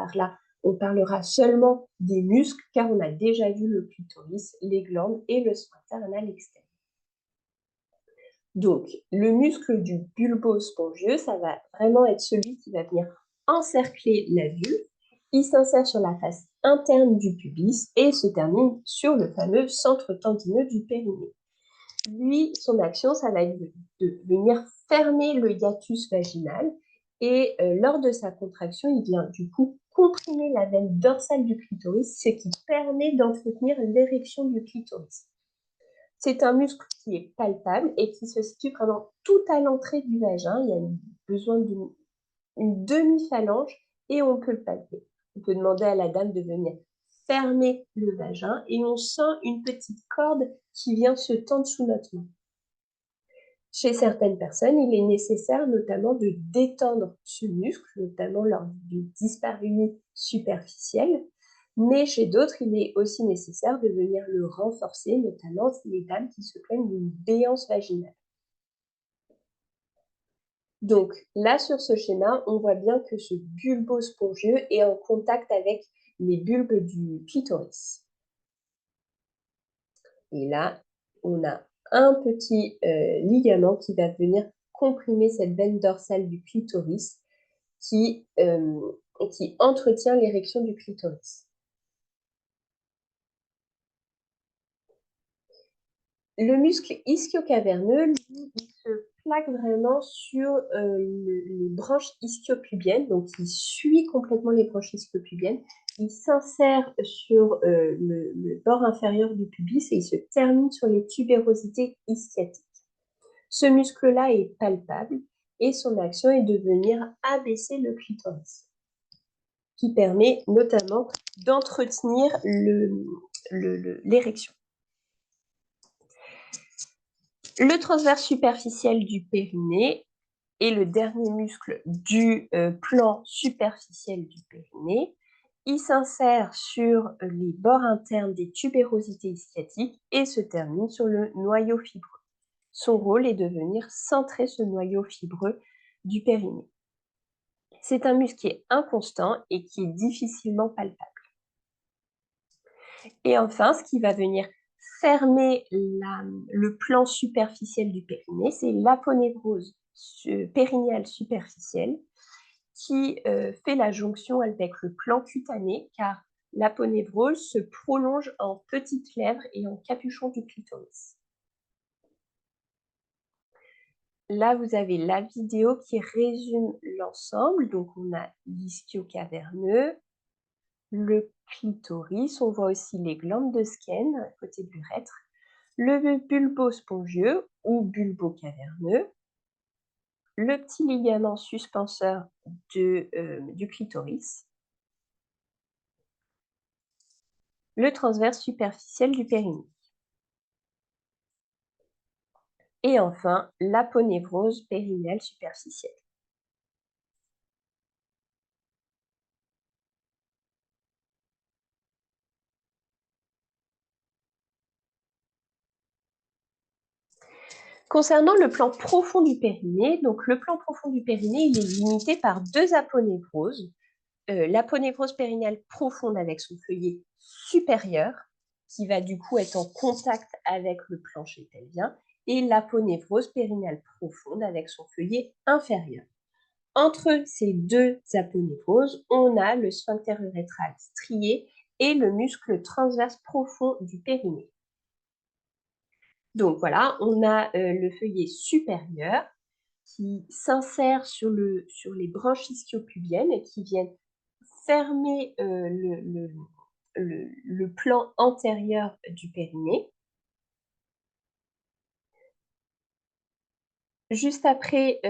on parlera seulement des muscles, car on a déjà vu le clitoris, les glandes et le sphincter anal externe. Donc, le muscle du bulbo-spongieux, ça va vraiment être celui qui va venir encercler la vulve. Il s'insère sur la face interne du pubis et se termine sur le fameux centre tendineux du périnée. Lui, son action, ça va être de venir fermer le hiatus vaginal et lors de sa contraction, il vient du coup comprimer la veine dorsale du clitoris, ce qui permet d'entretenir l'érection du clitoris. C'est un muscle qui est palpable et qui se situe vraiment tout à l'entrée du vagin. Il y a besoin d'une demi-phalange et on peut le palper. On peut demander à la dame de venir fermer le vagin et on sent une petite corde qui vient se tendre sous notre main. Chez certaines personnes, il est nécessaire notamment de détendre ce muscle, notamment lors du dyspareunie superficielle, mais chez d'autres, il est aussi nécessaire de venir le renforcer, notamment les dames qui se plaignent d'une béance vaginale. Donc là, sur ce schéma, on voit bien que ce bulbe spongieux est en contact avec les bulbes du clitoris. Et là, on a un petit ligament qui va venir comprimer cette veine dorsale du clitoris qui entretient l'érection du clitoris. Le muscle ischio-caverneux, lui, il se plaque vraiment sur les branches ischio-pubiennes, donc il suit complètement les branches ischio-pubiennes. Il s'insère sur le bord inférieur du pubis et il se termine sur les tubérosités ischiatiques. Ce muscle-là est palpable et son action est de venir abaisser le clitoris, qui permet notamment d'entretenir l'érection. Le transverse superficiel du périnée est le dernier muscle du plan superficiel du périnée. Il s'insère sur les bords internes des tubérosités ischiatiques et se termine sur le noyau fibreux. Son rôle est de venir centrer ce noyau fibreux du périnée. C'est un muscle qui est inconstant et qui est difficilement palpable. Et enfin, ce qui va venir fermer le plan superficiel du périnée, c'est l'aponévrose périnéale superficielle qui fait la jonction avec le plan cutané, car l'aponévrose se prolonge en petites lèvres et en capuchon du clitoris. Là, vous avez la vidéo qui résume l'ensemble. Donc, on a l'ischio-caverneux, le clitoris, on voit aussi les glandes de Skene à côté de l'urètre, le bulbo-spongieux ou bulbo-caverneux, le petit ligament suspenseur du clitoris, le transverse superficiel du périnée. Et enfin, l'aponévrose périnéale superficielle. Concernant le plan profond du périnée, donc le plan profond du périnée, il est limité par deux aponévroses. L'aponévrose périnéale profonde avec son feuillet supérieur, qui va du coup être en contact avec le plancher pelvien, et l'aponévrose périnéale profonde avec son feuillet inférieur. Entre ces deux aponévroses, on a le sphincter urétral strié et le muscle transverse profond du périnée. Donc voilà, on a le feuillet supérieur qui s'insère sur les branches ischio-pubiennes et qui viennent fermer le plan antérieur du périnée. Juste après,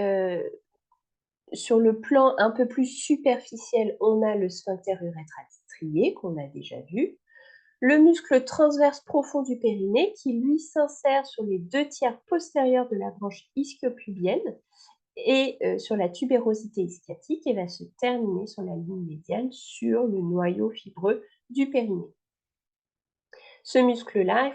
sur le plan un peu plus superficiel, on a le sphincter urétral strié qu'on a déjà vu. Le muscle transverse profond du périnée qui, lui, s'insère sur les 2/3 postérieurs de la branche ischio-pubienne et sur la tubérosité ischiatique et va se terminer sur la ligne médiane sur le noyau fibreux du périnée. Ce muscle-là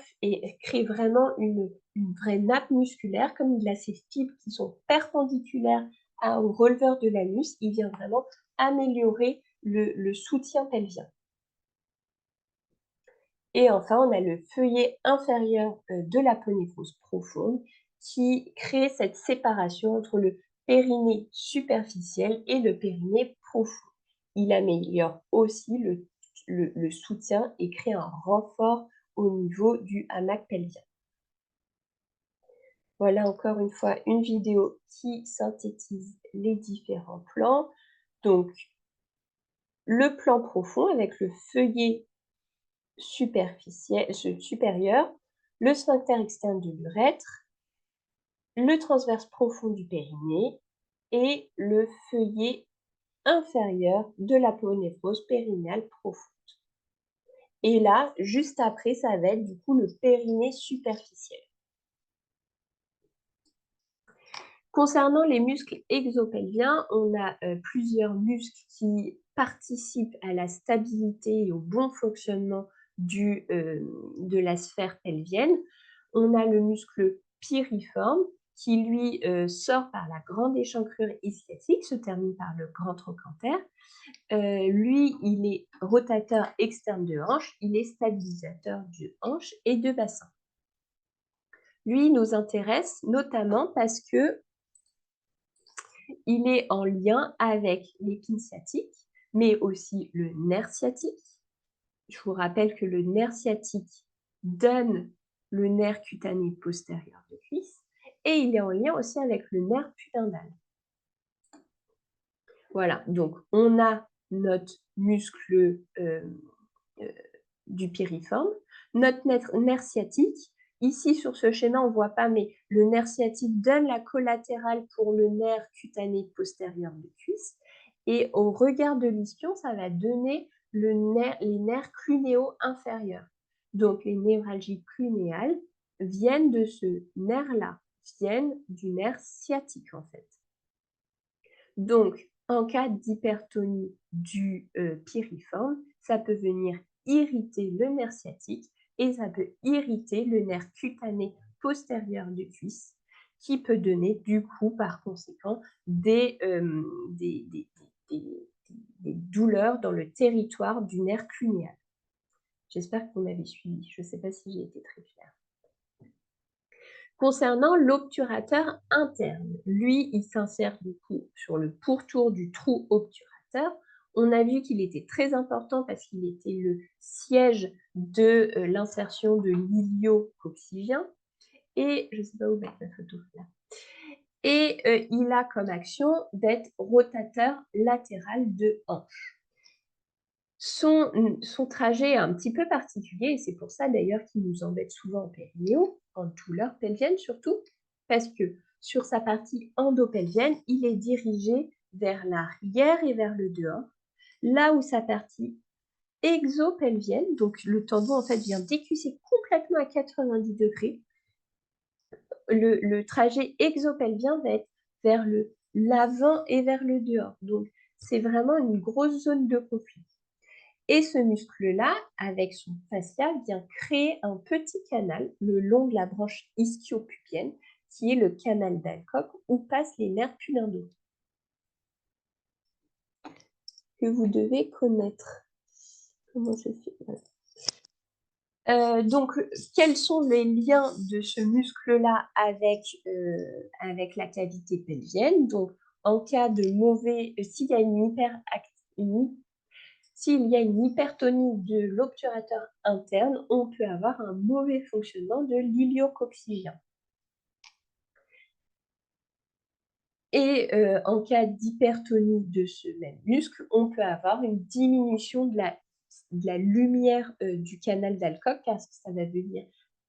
crée vraiment une vraie nappe musculaire, comme il a ces fibres qui sont perpendiculaires au releveur de l'anus, il vient vraiment améliorer le soutien pelvien. Et enfin, on a le feuillet inférieur de l'aponévrose profonde qui crée cette séparation entre le périnée superficiel et le périnée profond. Il améliore aussi le soutien et crée un renfort au niveau du hamac pelvien. Voilà encore une fois une vidéo qui synthétise les différents plans. Donc, le plan profond avec le feuillet supérieur, le sphincter externe de l'urètre, le transverse profond du périnée et le feuillet inférieur de l'aponévrose périnéale profonde. Et là, juste après, ça va être du coup le périnée superficiel. Concernant les muscles exopelviens, on a plusieurs muscles qui participent à la stabilité et au bon fonctionnement de la sphère pelvienne. On a le muscle piriforme qui, lui, sort par la grande échancrure ischiatique, se termine par le grand trochanter. Lui, il est rotateur externe de hanche, il est stabilisateur de hanche et de bassin. Lui, il nous intéresse notamment parce que il est en lien avec l'épine sciatique, mais aussi le nerf sciatique. Je vous rappelle que le nerf sciatique donne le nerf cutané postérieur de cuisse et il est en lien aussi avec le nerf pudendal. Voilà, donc on a notre muscle du piriforme, notre nerf sciatique. Ici, sur ce schéma, on ne voit pas, mais le nerf sciatique donne la collatérale pour le nerf cutané postérieur de cuisse. Et au regard de l'ischio, ça va donner les nerfs clunéaux inférieurs. Donc, les névralgies clunéales viennent de ce nerf-là, viennent du nerf sciatique, en fait. Donc, en cas d'hypertonie du piriforme, ça peut venir irriter le nerf sciatique et ça peut irriter le nerf cutané postérieur de cuisse qui peut donner du coup par conséquent des douleurs dans le territoire du nerf clunéal. J'espère que vous m'avez suivi. Je ne sais pas si j'ai été très claire. Concernant l'obturateur interne, lui, il s'insère du coup sur le pourtour du trou obturateur. On a vu qu'il était très important parce qu'il était le siège de l'insertion de l'ilio coccygien. Et je ne sais pas où mettre la photo là. Et il a comme action d'être rotateur latéral de hanche. Son trajet est un petit peu particulier et c'est pour ça d'ailleurs qu'il nous embête souvent en périnéo, en douleur pelvienne surtout, parce que sur sa partie endopelvienne, il est dirigé vers l'arrière et vers le dehors, là où sa partie exopelvienne, donc le tendon en fait vient décusser complètement à 90 degrés, le trajet exopelvien va être vers l'avant et vers le dehors. Donc c'est vraiment une grosse zone de conflit. Et ce muscle-là, avec son fascia, vient créer un petit canal le long de la branche ischio-pubienne, qui est le canal d'Alcock, où passent les nerfs pudendaux, que vous devez connaître. Comment je fais donc, quels sont les liens de ce muscle-là avec la cavité pelvienne? Donc, en cas de s'il y a s'il y a une hypertonie de l'obturateur interne, on peut avoir un mauvais fonctionnement de l'iliococcygien. Et en cas d'hypertonie de ce même muscle, on peut avoir une diminution de la lumière du canal d'Alcock, parce que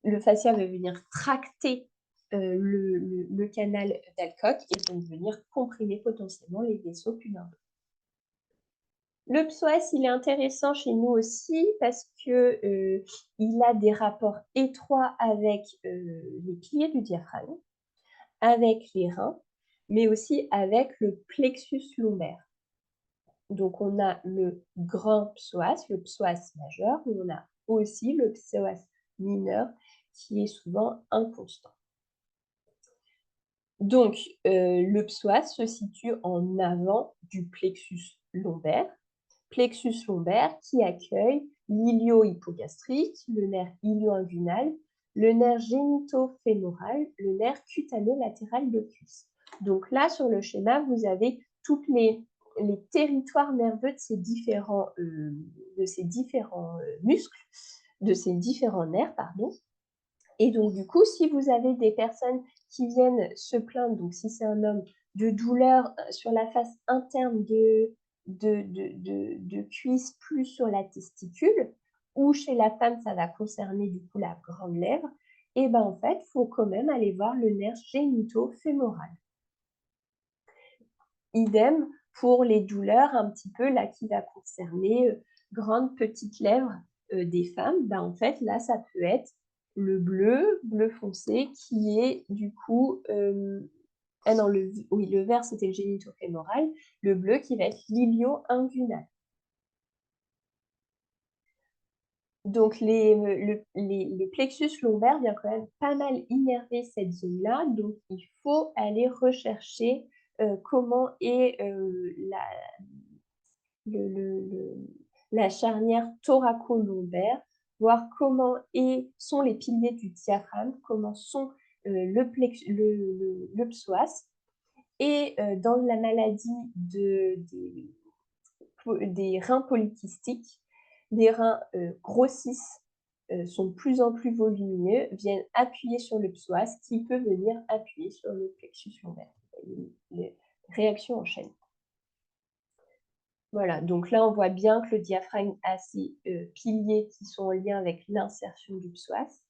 le fascia va venir tracter le canal d'Alcock et donc venir comprimer potentiellement les vaisseaux pudendaux. Le psoas, il est intéressant chez nous aussi parce que, il a des rapports étroits avec, les piliers du diaphragme, avec les reins, mais aussi avec le plexus lombaire. Donc on a le grand psoas, le psoas majeur, mais on a aussi le psoas mineur qui est souvent inconstant. Donc, le psoas se situe en avant du plexus lombaire qui accueille l'ilio-hypogastrique, le nerf ilio-inguinal, le nerf génito-fémoral, le nerf cutano-latéral de cuisse. Donc là, sur le schéma, vous avez toutes les territoires nerveux de ces différents muscles, de ces différents nerfs, pardon. Et donc, du coup, si vous avez des personnes qui viennent se plaindre, donc si c'est un homme, de douleurs sur la face interne de cuisse, plus sur la testicule, ou chez la femme, ça va concerner du coup la grande lèvre, et ben en fait, il faut quand même aller voir le nerf génito-fémoral. Idem pour les douleurs un petit peu là qui va concerner grande petite lèvre des femmes, ben en fait là ça peut être le bleu foncé qui est du coup ah non le vert c'était le génito-fémoral, le bleu qui va être l'ilio-inguinal. Donc le plexus lombaire vient quand même pas mal innerver cette zone-là, donc il faut aller rechercher comment est la charnière thoraco-lombaire, voir comment sont les piliers du diaphragme, comment sont le psoas. Et dans la maladie des reins polykystiques, les reins grossissent, sont de plus en plus volumineux, viennent appuyer sur le psoas qui peut venir appuyer sur le plexus lombaire. Les réactions en chaîne. Voilà, donc là, on voit bien que le diaphragme a ses piliers qui sont en lien avec l'insertion du psoas.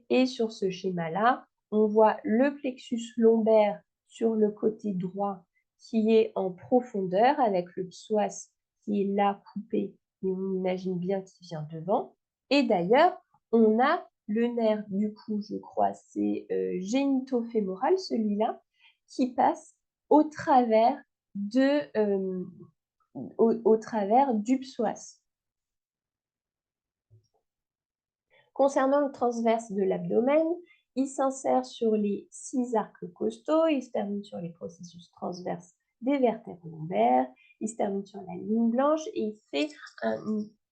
Et sur ce schéma-là, on voit le plexus lombaire sur le côté droit qui est en profondeur avec le psoas qui est là coupé, mais on imagine bien qu'il vient devant. Et d'ailleurs, on a le nerf, du coup, je crois, c'est génito-fémoral, celui-là, qui passe au travers au travers du psoas. Concernant le transverse de l'abdomen, il s'insère sur les 6 arcs costaux, il se termine sur les processus transverses des vertèbres lombaires, il se termine sur la ligne blanche et il fait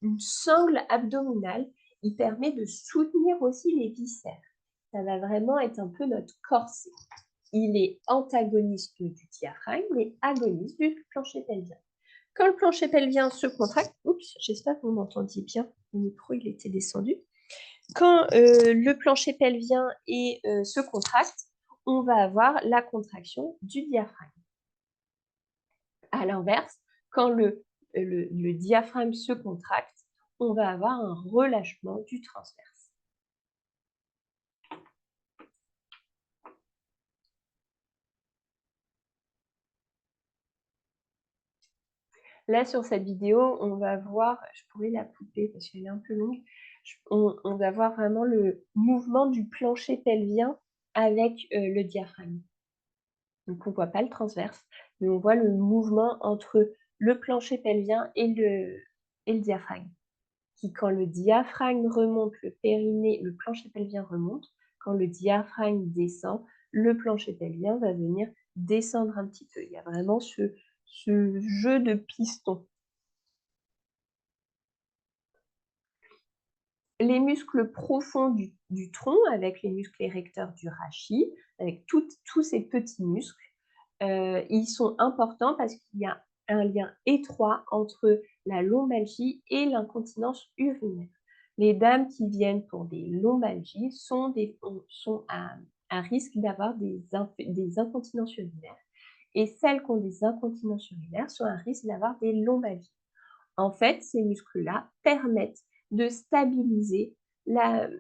une sangle abdominale. Il permet de soutenir aussi les viscères. Ça va vraiment être un peu notre corset. Il est antagoniste du diaphragme, mais agoniste du plancher pelvien. Quand le plancher pelvien se contracte, oups, j'espère que vous m'entendiez bien, le micro il était descendu. Quand le plancher pelvien se contracte, on va avoir la contraction du diaphragme. À l'inverse, quand le diaphragme se contracte, on va avoir un relâchement du transverse. Là, sur cette vidéo, on va voir, je pourrais la couper parce qu'elle est un peu longue, on va voir vraiment le mouvement du plancher pelvien avec le diaphragme. Donc, on ne voit pas le transverse, mais on voit le mouvement entre le plancher pelvien et le diaphragme. Qui, quand le diaphragme remonte, le périnée, le plancher pelvien remonte. Quand le diaphragme descend, le plancher pelvien va venir descendre un petit peu. Il y a vraiment ce jeu de pistons. Les muscles profonds du tronc, avec les muscles érecteurs du rachis, avec tous ces petits muscles, ils sont importants parce qu'il y a un lien étroit entre la lombalgie et l'incontinence urinaire. Les dames qui viennent pour des lombalgies sont à risque d'avoir des incontinences urinaires. Et celles qui ont des incontinences urinaires sont à risque d'avoir des lombalgies. En fait, ces muscles-là permettent de stabiliser la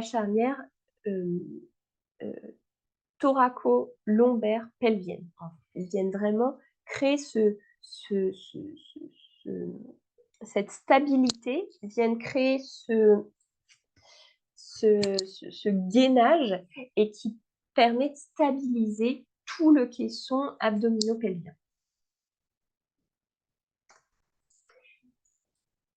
charnière thoraco-lombaire pelvienne. Ils viennent vraiment créer ce cette stabilité vienne créer ce gainage et qui permet de stabiliser tout le caisson abdominopelvien.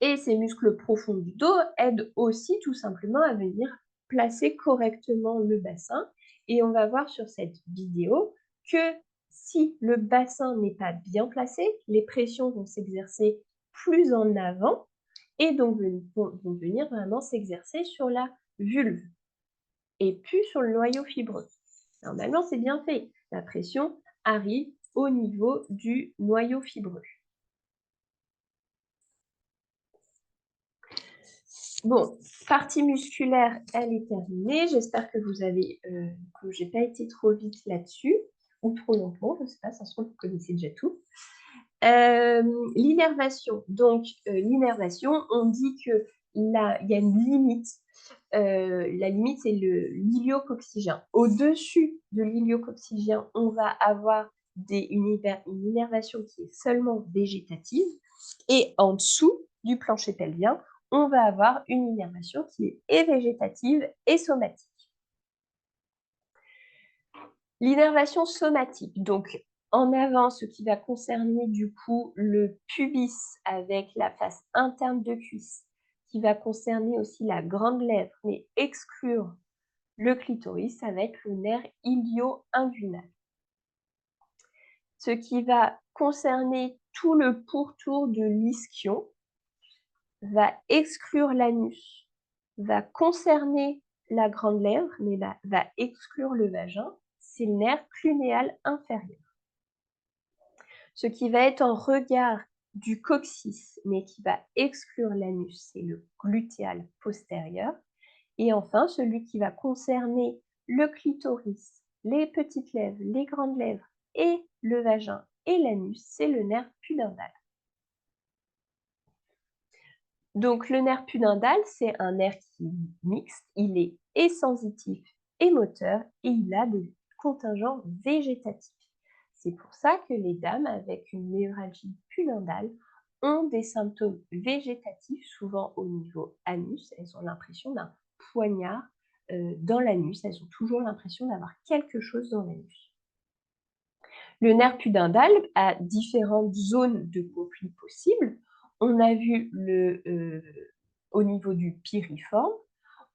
Et ces muscles profonds du dos aident aussi tout simplement à venir placer correctement le bassin. Et on va voir sur cette vidéo que si le bassin n'est pas bien placé, les pressions vont s'exercer plus en avant et donc vont venir vraiment s'exercer sur la vulve et plus sur le noyau fibreux. Normalement, c'est bien fait. La pression arrive au niveau du noyau fibreux. Bon, partie musculaire, elle est terminée. J'espère que vous avez, que j'ai pas été trop vite là-dessus ou trop lentement, je ne sais pas, ça se trouve, vous connaissez déjà tout. L'innervation. Donc, l'innervation, on dit que là, il y a une limite. La limite, c'est l'iliococcygien. Au-dessus de l'iliococcygien, on va avoir une innervation qui est seulement végétative. Et en dessous du plancher pelvien, on va avoir une innervation qui est végétative et somatique. L'innervation somatique, donc en avant, ce qui va concerner du coup le pubis avec la face interne de cuisse, qui va concerner aussi la grande lèvre, mais exclure le clitoris avec le nerf ilio-inguinal. Ce qui va concerner tout le pourtour de l'ischion, va exclure l'anus, va concerner la grande lèvre, mais va exclure le vagin, c'est le nerf clunéal inférieur. Ce qui va être en regard du coccyx, mais qui va exclure l'anus, c'est le glutéal postérieur. Et enfin, celui qui va concerner le clitoris, les petites lèvres, les grandes lèvres et le vagin et l'anus, c'est le nerf pudendal. Donc le nerf pudendal, c'est un nerf qui est mixte, il est et sensitif et moteur et il a des contingents végétatifs. C'est pour ça que les dames avec une névralgie pudendale ont des symptômes végétatifs, souvent au niveau anus. Elles ont l'impression d'un poignard dans l'anus, elles ont toujours l'impression d'avoir quelque chose dans l'anus. Le nerf pudendal a différentes zones de conflit possibles. On a vu au niveau du piriforme,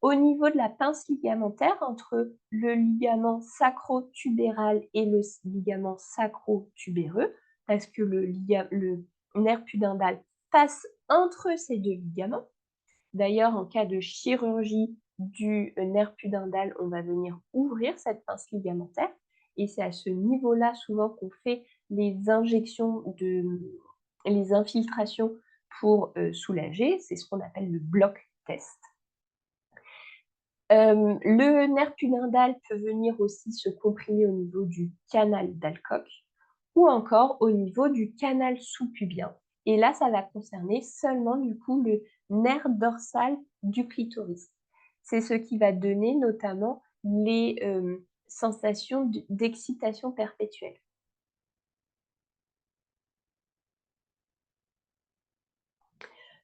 au niveau de la pince ligamentaire entre le ligament sacro-tubéral et le ligament sacro-tubéreux, parce que le nerf pudendal passe entre ces deux ligaments. D'ailleurs, en cas de chirurgie du nerf pudendal, on va venir ouvrir cette pince ligamentaire et c'est à ce niveau-là souvent qu'on fait les injections, les infiltrations pour soulager. C'est ce qu'on appelle le bloc test. Le nerf pudendal peut venir aussi se comprimer au niveau du canal d'Alcock ou encore au niveau du canal sous-pubien. Et là, ça va concerner seulement du coup le nerf dorsal du clitoris. C'est ce qui va donner notamment les sensations d'excitation perpétuelle.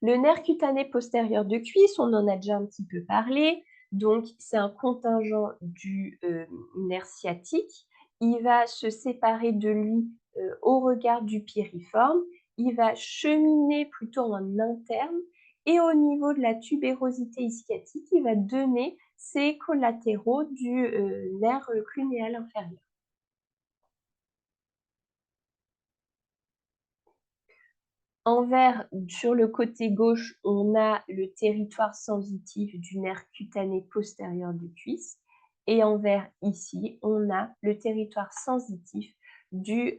Le nerf cutané postérieur de cuisse, on en a déjà un petit peu parlé, donc c'est un contingent du nerf sciatique. Il va se séparer de lui au regard du piriforme, il va cheminer plutôt en interne et au niveau de la tubérosité ischiatique, il va donner ses collatéraux du nerf clunéal inférieur. En vert, sur le côté gauche, on a le territoire sensitif du nerf cutané postérieur de cuisse. Et en vert, ici, on a le territoire sensitif du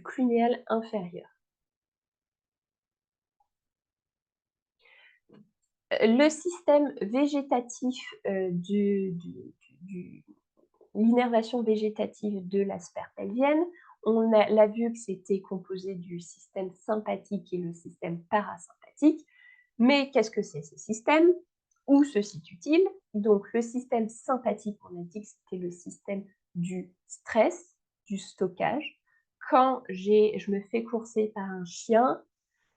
clunéal inférieur. Le système végétatif l'innervation végétative de la sphère pelvienne, on l'a vu que c'était composé du système sympathique et le système parasympathique. Mais qu'est-ce que c'est ces systèmes? Où se situe-t-il? Donc le système sympathique, on a dit que c'était le système du stress, du stockage. Quand je me fais courser par un chien,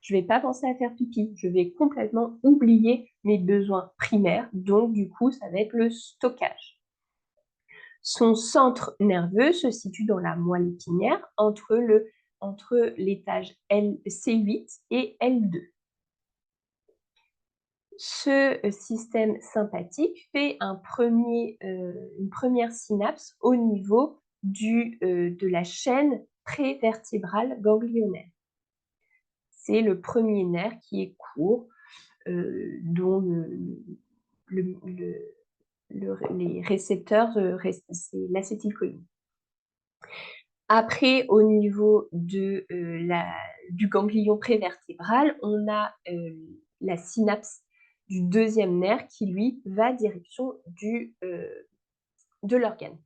je vais pas penser à faire pipi, je vais complètement oublier mes besoins primaires, donc du coup, ça va être le stockage. Son centre nerveux se situe dans la moelle épinière entre l'étage C8 et L2. Ce système sympathique fait une première synapse au niveau de la chaîne prévertébrale ganglionnaire. C'est le premier nerf qui est court, dont les récepteurs, c'est l'acétylcholine. Après, au niveau du ganglion prévertébral, on a la synapse du deuxième nerf qui, lui, va direction de l'organe.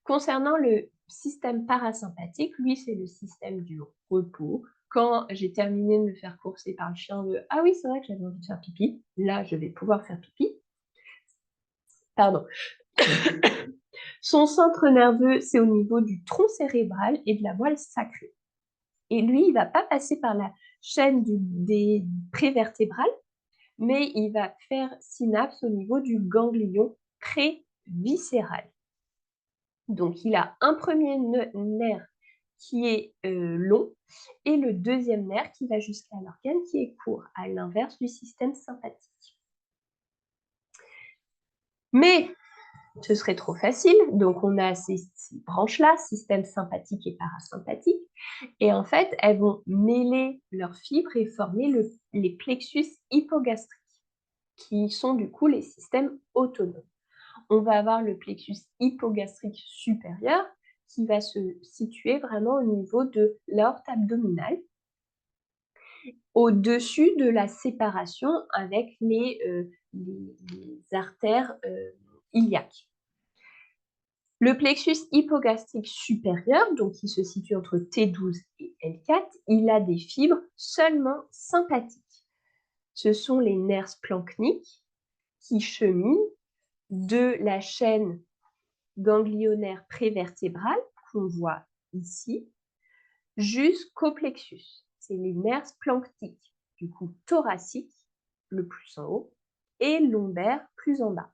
Concernant le système parasympathique, lui, c'est le système du repos. Quand j'ai terminé de me faire courser par le chien de « Ah oui, c'est vrai que j'avais envie de faire pipi », là, je vais pouvoir faire pipi. Pardon. Son centre nerveux, c'est au niveau du tronc cérébral et de la moelle sacrée. Et lui, il ne va pas passer par la chaîne des prévertébrales, mais il va faire synapse au niveau du ganglion préviscéral. Donc, il a un premier nerf qui est long et le deuxième nerf qui va jusqu'à l'organe qui est court, à l'inverse du système sympathique. Mais ce serait trop facile, donc on a ces branches-là, système sympathique et parasympathique, et en fait, elles vont mêler leurs fibres et former les plexus hypogastriques, qui sont du coup les systèmes autonomes. On va avoir le plexus hypogastrique supérieur qui va se situer vraiment au niveau de l'aorte abdominale, au-dessus de la séparation avec les artères iliaques. Le plexus hypogastrique supérieur, donc qui se situe entre T12 et L4, il a des fibres seulement sympathiques. Ce sont les nerfs splanchniques qui cheminent de la chaîne ganglionnaire prévertébrale, qu'on voit ici, jusqu'au plexus. C'est les nerfs splanchniques, du coup thoracique, le plus en haut, et lombaire, plus en bas.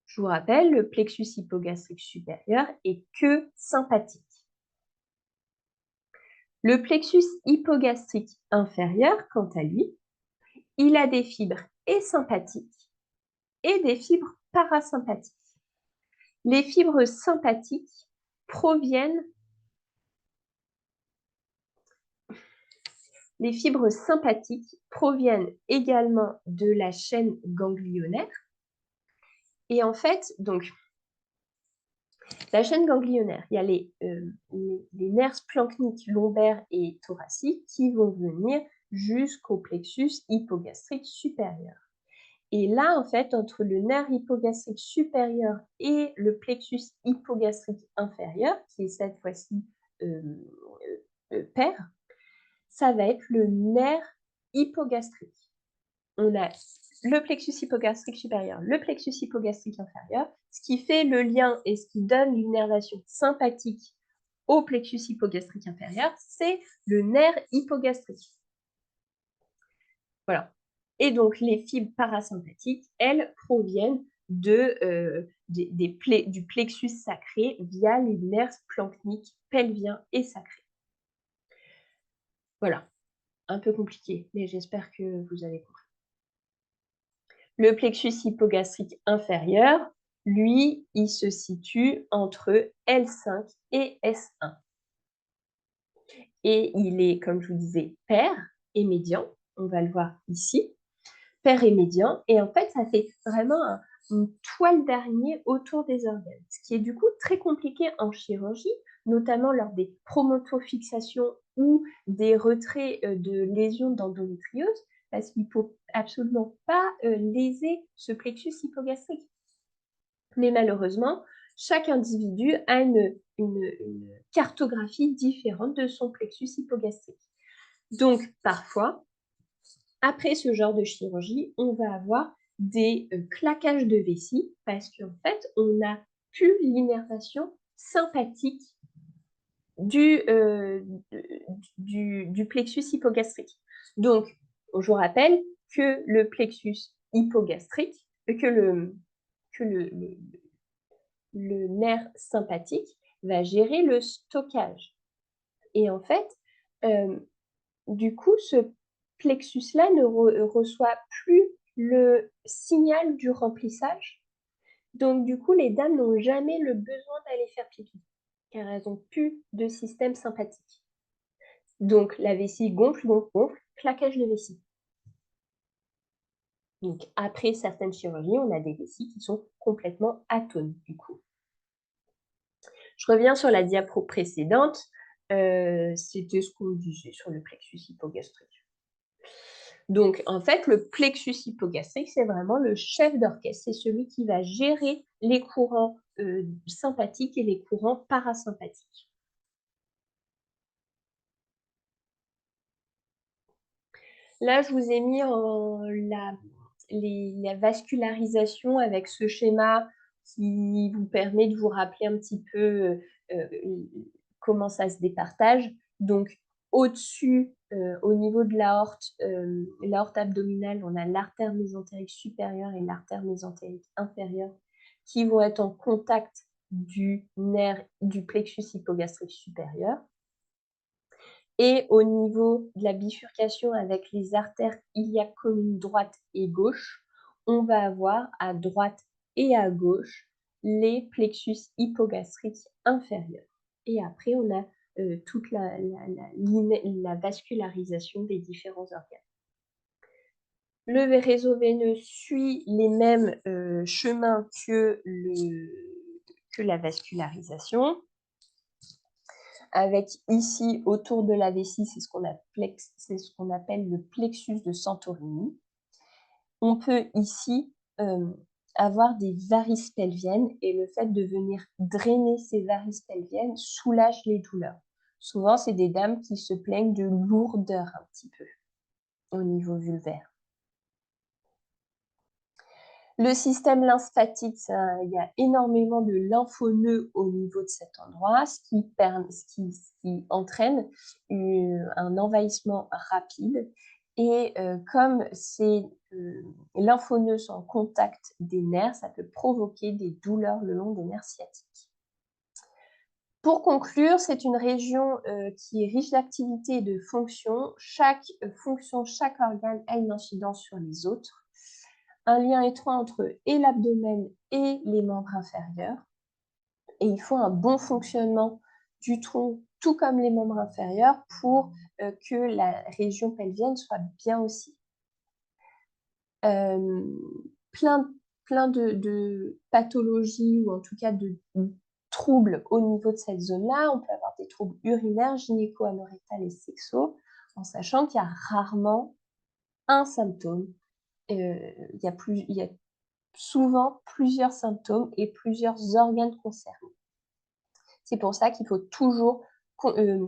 Je vous rappelle, le plexus hypogastrique supérieur est que sympathique. Le plexus hypogastrique inférieur, quant à lui, il a des fibres et sympathiques et des fibres parasympathiques. Les fibres sympathiques proviennent également de la chaîne ganglionnaire. Et en fait, donc, la chaîne ganglionnaire, il y a les nerfs splanchniques lombaires et thoraciques qui vont venir jusqu'au plexus hypogastrique supérieur. Et là, en fait, entre le nerf hypogastrique supérieur et le plexus hypogastrique inférieur, qui est cette fois-ci pair, ça va être le nerf hypogastrique. On a le plexus hypogastrique supérieur, le plexus hypogastrique inférieur, ce qui fait le lien et ce qui donne l'innervation sympathique au plexus hypogastrique inférieur, c'est le nerf hypogastrique. Voilà. Et donc, les fibres parasympathiques, elles, proviennent du plexus sacré via les nerfs splanchniques pelviens et sacrés. Voilà. Un peu compliqué, mais j'espère que vous avez compris. Le plexus hypogastrique inférieur, lui, il se situe entre L5 et S1. Et il est, comme je vous disais, pair et médian. On va le voir ici. Pair et médian. Et en fait, ça fait vraiment une toile d'araignée autour des organes. Ce qui est du coup très compliqué en chirurgie, notamment lors des promontofixations ou des retraits de lésions d'endométriose, parce qu'il ne faut absolument pas léser ce plexus hypogastrique. Mais malheureusement, chaque individu a une cartographie différente de son plexus hypogastrique. Donc, parfois, après ce genre de chirurgie, on va avoir des claquages de vessie parce qu'en fait, on n'a plus l'innervation sympathique du, du plexus hypogastrique. Donc, je vous rappelle que le plexus hypogastrique, que le nerf sympathique va gérer le stockage. Et en fait, du coup, ce plexus-là ne reçoit plus le signal du remplissage. Donc, du coup, les dames n'ont jamais le besoin d'aller faire pipi, car elles n'ont plus de système sympathique. Donc, la vessie gonfle, gonfle, gonfle, claquage de vessie. Donc, après certaines chirurgies, on a des vessies qui sont complètement atones, du coup. Je reviens sur la diapo précédente. C'était ce qu'on disait sur le plexus hypogastrique. Donc, en fait, le plexus hypogastrique, c'est vraiment le chef d'orchestre. C'est celui qui va gérer les courants sympathiques et les courants parasympathiques. Là, je vous ai mis la vascularisation avec ce schéma qui vous permet de vous rappeler un petit peu comment ça se départage. Donc, au-dessus, au niveau de l'aorte abdominale, on a l'artère mésentérique supérieure et l'artère mésentérique inférieure qui vont être en contact du nerf du plexus hypogastrique supérieur. Et au niveau de la bifurcation avec les artères iliaques communes droite et gauche, on va avoir à droite et à gauche les plexus hypogastriques inférieurs. Et après, on a toute la vascularisation des différents organes. Le réseau veineux suit les mêmes chemins que la vascularisation, avec ici, autour de la vessie, c'est ce qu'on appelle le plexus de Santorini. On peut ici avoir des varices pelviennes et le fait de venir drainer ces varices pelviennes soulage les douleurs. Souvent, c'est des dames qui se plaignent de lourdeur un petit peu au niveau vulvaire. Le système lymphatique, il y a énormément de lymphonoeux au niveau de cet endroit, ce qui entraîne un envahissement rapide. Et comme ces lymphonoeux sont en contact des nerfs, ça peut provoquer des douleurs le long des nerfs sciatiques. Pour conclure, c'est une région qui est riche d'activité et de fonctions. Chaque fonction, chaque organe a une incidence sur les autres. Un lien étroit entre l'abdomen et les membres inférieurs. Et il faut un bon fonctionnement du tronc, tout comme les membres inférieurs, pour que la région pelvienne soit bien aussi. Plein de pathologies, ou en tout cas de troubles au niveau de cette zone-là. On peut avoir des troubles urinaires, gynéco-anorectales et sexuaux, en sachant qu'il y a rarement un symptôme. Il y a souvent plusieurs symptômes et plusieurs organes concernés. C'est pour ça qu'il faut toujours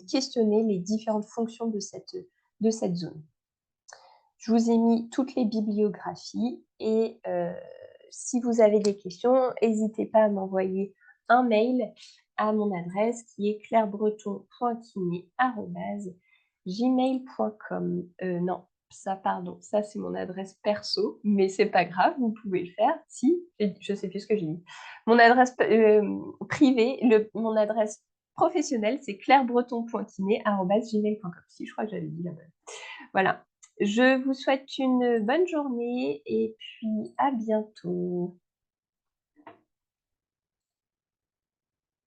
questionner les différentes fonctions de cette zone. Je vous ai mis toutes les bibliographies et si vous avez des questions, n'hésitez pas à m'envoyer un mail à mon adresse qui est clairebreton.kiné@gmail.com. Non, ça c'est mon adresse perso, mais c'est pas grave, vous pouvez le faire. Si, je sais plus ce que j'ai dit. Mon adresse privée, mon adresse professionnelle, c'est clairebreton.kiné@gmail.com. Si, je crois que j'avais dit la bonne. Voilà. Je vous souhaite une bonne journée et puis à bientôt.